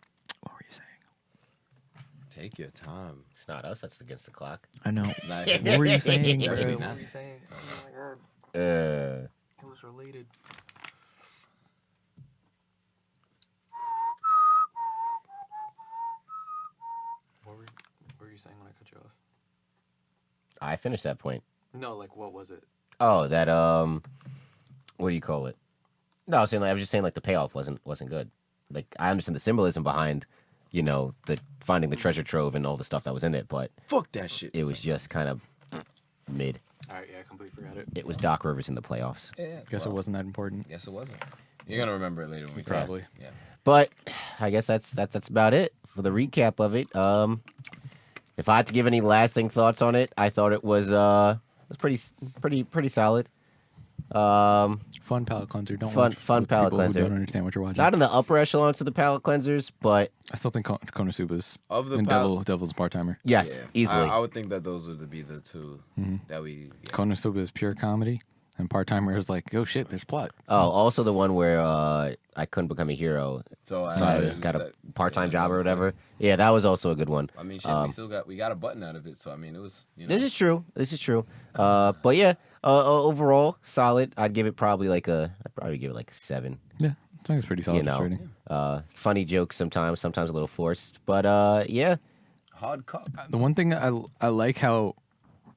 Speaker 1: What were you saying?
Speaker 4: take your time.
Speaker 2: It's not us. That's against the clock.
Speaker 1: I know.
Speaker 4: Not-
Speaker 1: What were you saying?
Speaker 4: What
Speaker 1: What
Speaker 4: do you
Speaker 1: were
Speaker 4: mean?
Speaker 1: you saying? Oh my god,
Speaker 2: Uh,
Speaker 1: it was related. What were you saying when I cut you off?
Speaker 2: I finished that point.
Speaker 1: No, like what was it?
Speaker 2: Oh, that what do you call it? No, I was just saying like the payoff wasn't good. Like I understand the symbolism behind, the finding the treasure trove and all the stuff that was in it, but
Speaker 4: Fuck that shit.
Speaker 2: it was just kind of mid.
Speaker 1: All right, yeah, I completely forgot it.
Speaker 2: It was Doc Rivers in the playoffs.
Speaker 4: Yeah,
Speaker 1: Guess it wasn't that important.
Speaker 4: Guess it wasn't. You're gonna remember it later when we talk.
Speaker 1: Probably.
Speaker 4: Yeah.
Speaker 2: But I guess that's about it for the recap of it. If I had to give any lasting thoughts on it, I thought it was pretty solid.
Speaker 1: Fun palate cleanser. Don't
Speaker 2: Fun-
Speaker 1: watch
Speaker 2: fun
Speaker 1: with
Speaker 2: palate
Speaker 1: people
Speaker 2: cleanser.
Speaker 1: Who don't understand what you're watching.
Speaker 2: Not in the upper echelons of the palate cleansers, but
Speaker 1: I still think Konosuba's
Speaker 4: Of the
Speaker 1: and
Speaker 4: pal-
Speaker 1: Devil's Part Timer.
Speaker 2: yes,
Speaker 4: Yeah.
Speaker 2: easily.
Speaker 4: I would think that those would be the two that we. Yeah.
Speaker 1: Konosuba is pure comedy, and Part Timer is like, oh shit, there's plot.
Speaker 2: Oh, also the one where I couldn't become a hero,
Speaker 4: So
Speaker 2: so I got a part-time job or whatever. Yeah, that was also a good one.
Speaker 4: I mean, shit, we got a button out of it. So I mean, it was.
Speaker 2: This is true. But yeah, overall solid. I'd give it probably like a 7.
Speaker 1: Yeah, I think it's pretty solid rating.
Speaker 2: Funny jokes sometimes a little forced, but yeah.
Speaker 4: hard cock.
Speaker 1: The one thing I like how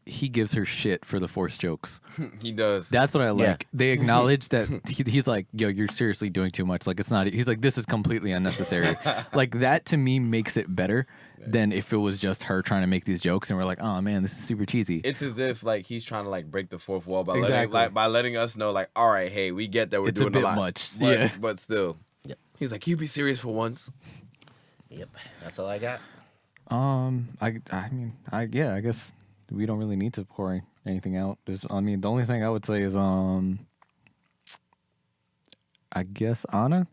Speaker 1: he gives her shit for the forced jokes.
Speaker 4: He does.
Speaker 1: That's what I like.
Speaker 2: Yeah.
Speaker 1: They acknowledge that he's like, yo, you're seriously doing too much. Like, it's not, he's like, this is completely unnecessary. Like, that to me makes it better than if it was just her trying to make these jokes and we're like, oh man, this is super cheesy.
Speaker 4: It's as if like he's trying to like break the fourth wall by
Speaker 1: Exactly.
Speaker 4: letting us know like, all right, hey, we get that we're
Speaker 1: It's a
Speaker 4: doing
Speaker 1: bit
Speaker 4: lot,
Speaker 1: much.
Speaker 4: but,
Speaker 1: Yeah.
Speaker 4: but still.
Speaker 2: Yep.
Speaker 4: He's like, you be serious for once.
Speaker 2: Yep. That's all I got.
Speaker 1: I guess we don't really need to pour anything out. The only thing I would say is, I guess Anna.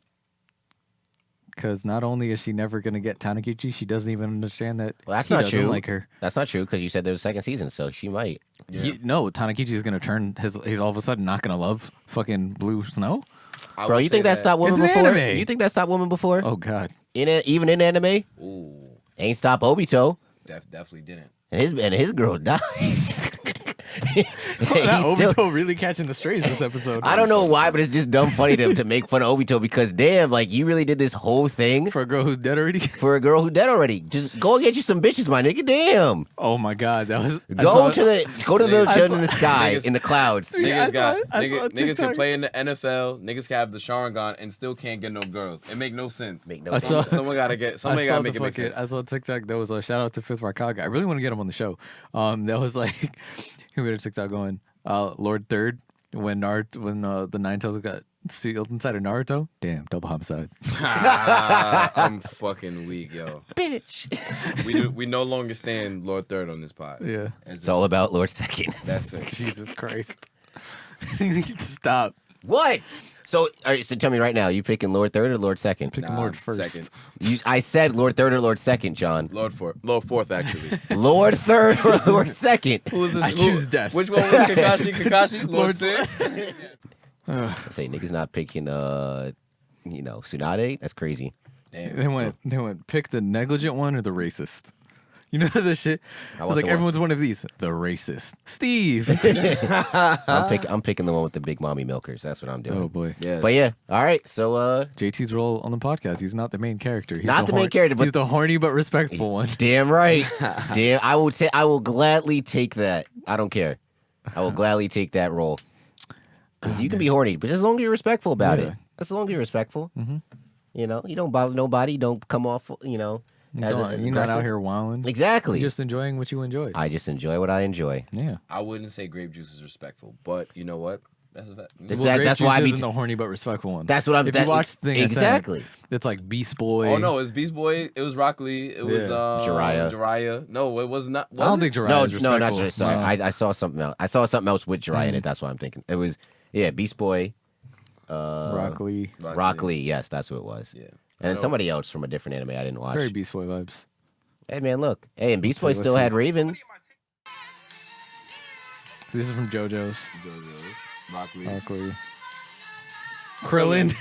Speaker 1: Because not only is she never going to get Tanakichi, she doesn't even understand that
Speaker 2: Well, that's
Speaker 1: he
Speaker 2: not
Speaker 1: doesn't
Speaker 2: true.
Speaker 1: like her.
Speaker 2: That's not true because you said there's a second season, so she might.
Speaker 4: Yeah.
Speaker 1: No, Tanakichi is going to turn he's all of a sudden not going to love fucking Blue Snow?
Speaker 4: I
Speaker 2: Bro,
Speaker 4: would
Speaker 2: you
Speaker 4: say
Speaker 2: think that stopped women
Speaker 1: It's an
Speaker 2: before?
Speaker 1: anime.
Speaker 2: You think that stopped women before?
Speaker 1: Oh, God.
Speaker 2: Even in anime,
Speaker 4: Ooh,
Speaker 2: ain't stop Obito,
Speaker 4: definitely didn't.
Speaker 2: and his girl died.
Speaker 1: Obito really catching the strays this episode.
Speaker 2: I don't know why, but it's just dumb funny to make fun of Obito because damn, like you really did this whole thing
Speaker 1: For a girl who's dead already?
Speaker 2: for a girl who dead already. Just go and get you some bitches, my nigga. Damn.
Speaker 1: Oh my god, that was...
Speaker 2: Go to the children in the sky,
Speaker 4: Niggas-
Speaker 2: in the clouds.
Speaker 4: Niggas
Speaker 1: I saw a
Speaker 4: niggas can
Speaker 1: TikTok.
Speaker 4: play in the NFL. Niggas can have the Sharingan and still can't get no girls. It make no sense.
Speaker 2: Make no
Speaker 1: I
Speaker 2: sense.
Speaker 1: saw-
Speaker 4: Somebody gotta make it make sense.
Speaker 1: I saw a TikTok that was a shout out to Fifth Raikage. I really want to get him on the show. That was like we had a TikTok going, Lord Third when the Nine Tails got sealed inside of Naruto. Damn, double homicide.
Speaker 4: I'm fucking weak, yo.
Speaker 2: Bitch.
Speaker 4: We no longer stand Lord Third on this pod.
Speaker 1: Yeah.
Speaker 2: It's all about Lord Second.
Speaker 4: That's it.
Speaker 1: Jesus Christ. You need to stop.
Speaker 2: What? So, all right, so tell me right now, you picking Lord Third or Lord Second?
Speaker 1: Picking Lord first.
Speaker 4: Second.
Speaker 2: I said Lord Third or Lord Second, John.
Speaker 4: Lord Fourth, actually.
Speaker 2: Lord Third or Lord Second?
Speaker 4: Who is this?
Speaker 1: I choose death.
Speaker 4: Which one was Kakashi? Kakashi? Lord Six?
Speaker 2: I say niggas not picking, Tsunade? That's crazy.
Speaker 4: Damn.
Speaker 1: They went pick the negligent one or the racist. You know the shit?
Speaker 2: I
Speaker 1: It's
Speaker 2: want
Speaker 1: like
Speaker 2: the one-
Speaker 1: everyone's one of these. The racist. Steve.
Speaker 2: I'm picking the one with the big mommy milkers. That's what I'm doing.
Speaker 1: Oh boy.
Speaker 4: Yes.
Speaker 2: But yeah, all right. So
Speaker 1: JT's role on the podcast. He's not the main character. He's
Speaker 2: Not the main character, but-
Speaker 1: he's the horny but respectful one.
Speaker 2: damn right. Damn, I will gladly take that. I don't care. I will gladly take that role. 'Cause you can be horny, but as long as you're respectful about
Speaker 1: Yeah.
Speaker 2: it. As long as you're respectful. Mm-hmm. You know, you don't bother nobody. Don't come off, as
Speaker 1: You're not
Speaker 2: aggressive.
Speaker 1: out here wilding.
Speaker 2: Exactly.
Speaker 1: You're just enjoying what you enjoy.
Speaker 2: I just enjoy what I enjoy.
Speaker 1: Yeah.
Speaker 4: I wouldn't say grape juice is respectful, but you know what? That's a fact.
Speaker 2: It's
Speaker 1: Well,
Speaker 2: that-
Speaker 1: Grape
Speaker 2: that's why I
Speaker 1: Juice
Speaker 2: be
Speaker 1: isn't the horny but respectful one.
Speaker 2: That's what I'm.
Speaker 1: If
Speaker 2: that-
Speaker 1: you watch the thing, I said,
Speaker 2: exactly.
Speaker 1: it's like Beast Boy.
Speaker 4: Oh no, it's Beast Boy. It was Rock Lee. It was
Speaker 1: Yeah.
Speaker 2: Jiraiya.
Speaker 4: No, it was not.
Speaker 1: I don't
Speaker 4: was it?
Speaker 1: think Jiraiya
Speaker 2: No,
Speaker 1: is respectful.
Speaker 2: no, not Jiraiya. Sorry,
Speaker 1: No.
Speaker 2: I saw something else. I saw something else with Jiraiya in it. That's what I'm thinking. It was Beast Boy,
Speaker 1: Rock Lee.
Speaker 2: Rock Lee. Yes, that's who it was.
Speaker 4: Yeah.
Speaker 2: And then somebody else from a different anime I didn't watch.
Speaker 1: Very Beast Boy vibes.
Speaker 2: Hey man, look. Hey, and Beast Boy
Speaker 1: Let's see,
Speaker 2: still
Speaker 1: let's
Speaker 2: had
Speaker 1: see.
Speaker 2: Raven.
Speaker 1: This is from JoJo's.
Speaker 4: Rock Lee.
Speaker 1: Rock Lee. Krillin.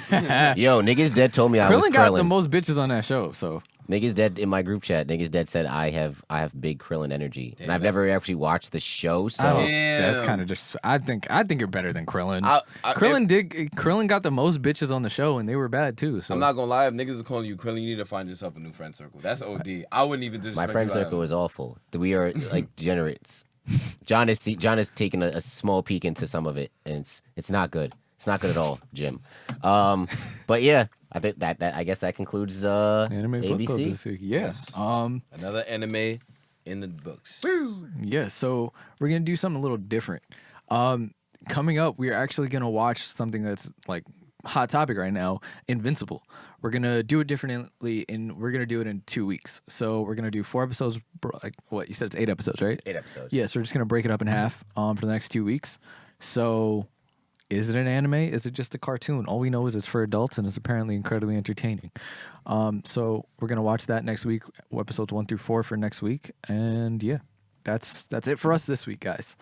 Speaker 2: Yo, niggas dead told me I was
Speaker 1: Krillin got the
Speaker 2: Krillin.
Speaker 1: most bitches on that show, so
Speaker 2: Niggas dead in my group chat. Niggas dead said I have big Krillin energy, and I've
Speaker 4: that's-
Speaker 2: never actually watched the show. So
Speaker 1: I don't-
Speaker 4: Damn.
Speaker 1: that's kind of just. I think you're better than Krillin.
Speaker 4: Krillin
Speaker 1: Krillin got the most bitches on the show, and they were bad too. So
Speaker 4: I'm not gonna lie. If niggas are calling you Krillin, you need to find yourself a new friend circle. That's OD. I wouldn't even disrespect
Speaker 2: my friend
Speaker 4: you out
Speaker 2: circle
Speaker 4: of-
Speaker 2: is awful. We are like degenerates. John has taken a small peek into some of it, and it's not good. It's not good at all, Jim. But yeah, I think that I guess that concludes
Speaker 1: Anime Book Club
Speaker 2: ABC.
Speaker 1: this week. Yes.
Speaker 4: Another anime in the books.
Speaker 1: Yeah, so we're gonna do something a little different. Coming up, we're actually gonna watch something that's like hot topic right now, Invincible. We're gonna do it differently, and we're gonna do it in 2 weeks. So we're gonna do 4 episodes. Like what you said, it's 8 episodes, right?
Speaker 2: 8 episodes.
Speaker 1: Yeah, so we're just gonna break it up in half for the next 2 weeks. So, is it an anime? Is it just a cartoon? All we know is it's for adults, and it's apparently incredibly entertaining. So we're gonna watch that next week, episodes 1 through 4 for next week, and yeah, that's it for us this week, guys.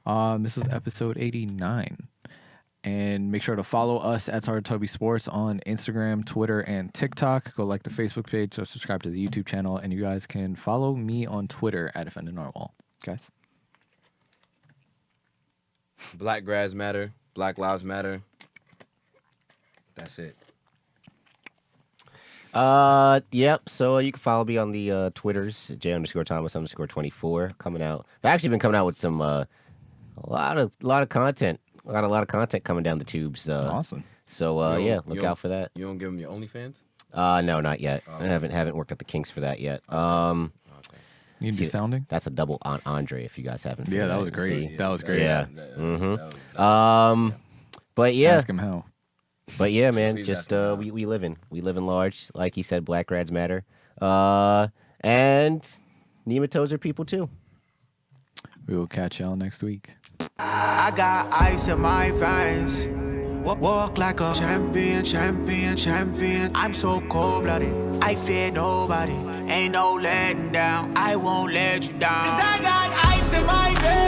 Speaker 1: This is episode 89. And make sure to follow us at Toby Sports on Instagram, Twitter, and TikTok. Go like the Facebook page, so subscribe to the YouTube channel, and you guys can follow me on Twitter at Defending Narwhal. Guys.
Speaker 4: Black grads matter. Black lives matter. That's it.
Speaker 2: Yep. So you can follow me on the Twitters, J_Thomas_24. Coming out. I've actually been coming out with some a lot of content. A lot of content coming down the tubes.
Speaker 1: Awesome.
Speaker 2: So
Speaker 4: You
Speaker 2: yeah,
Speaker 4: don't-
Speaker 2: look
Speaker 4: you don't-
Speaker 2: out for that.
Speaker 4: You don't give them your OnlyFans?
Speaker 2: No, not yet. I haven't worked out the kinks for that yet.
Speaker 1: You can do
Speaker 2: See,
Speaker 1: sounding?
Speaker 2: That's a double on Andre. If you guys haven't.
Speaker 1: Yeah,
Speaker 2: figured
Speaker 1: that
Speaker 2: out.
Speaker 1: was great.
Speaker 2: See?
Speaker 1: That was great.
Speaker 2: Yeah.
Speaker 4: That was-
Speaker 2: But yeah,
Speaker 1: Ask him how.
Speaker 2: But yeah, man,
Speaker 4: Please
Speaker 2: just
Speaker 4: ask him
Speaker 2: we live in large, like he said. Black grads matter, and nematodes are people too.
Speaker 1: We will catch y'all next week.
Speaker 3: I got ice in my veins. Walk like a champion, champion, champion. I'm so cold-blooded, I fear nobody. Ain't no letting down, I won't let you down. 'Cause I got ice in my veins.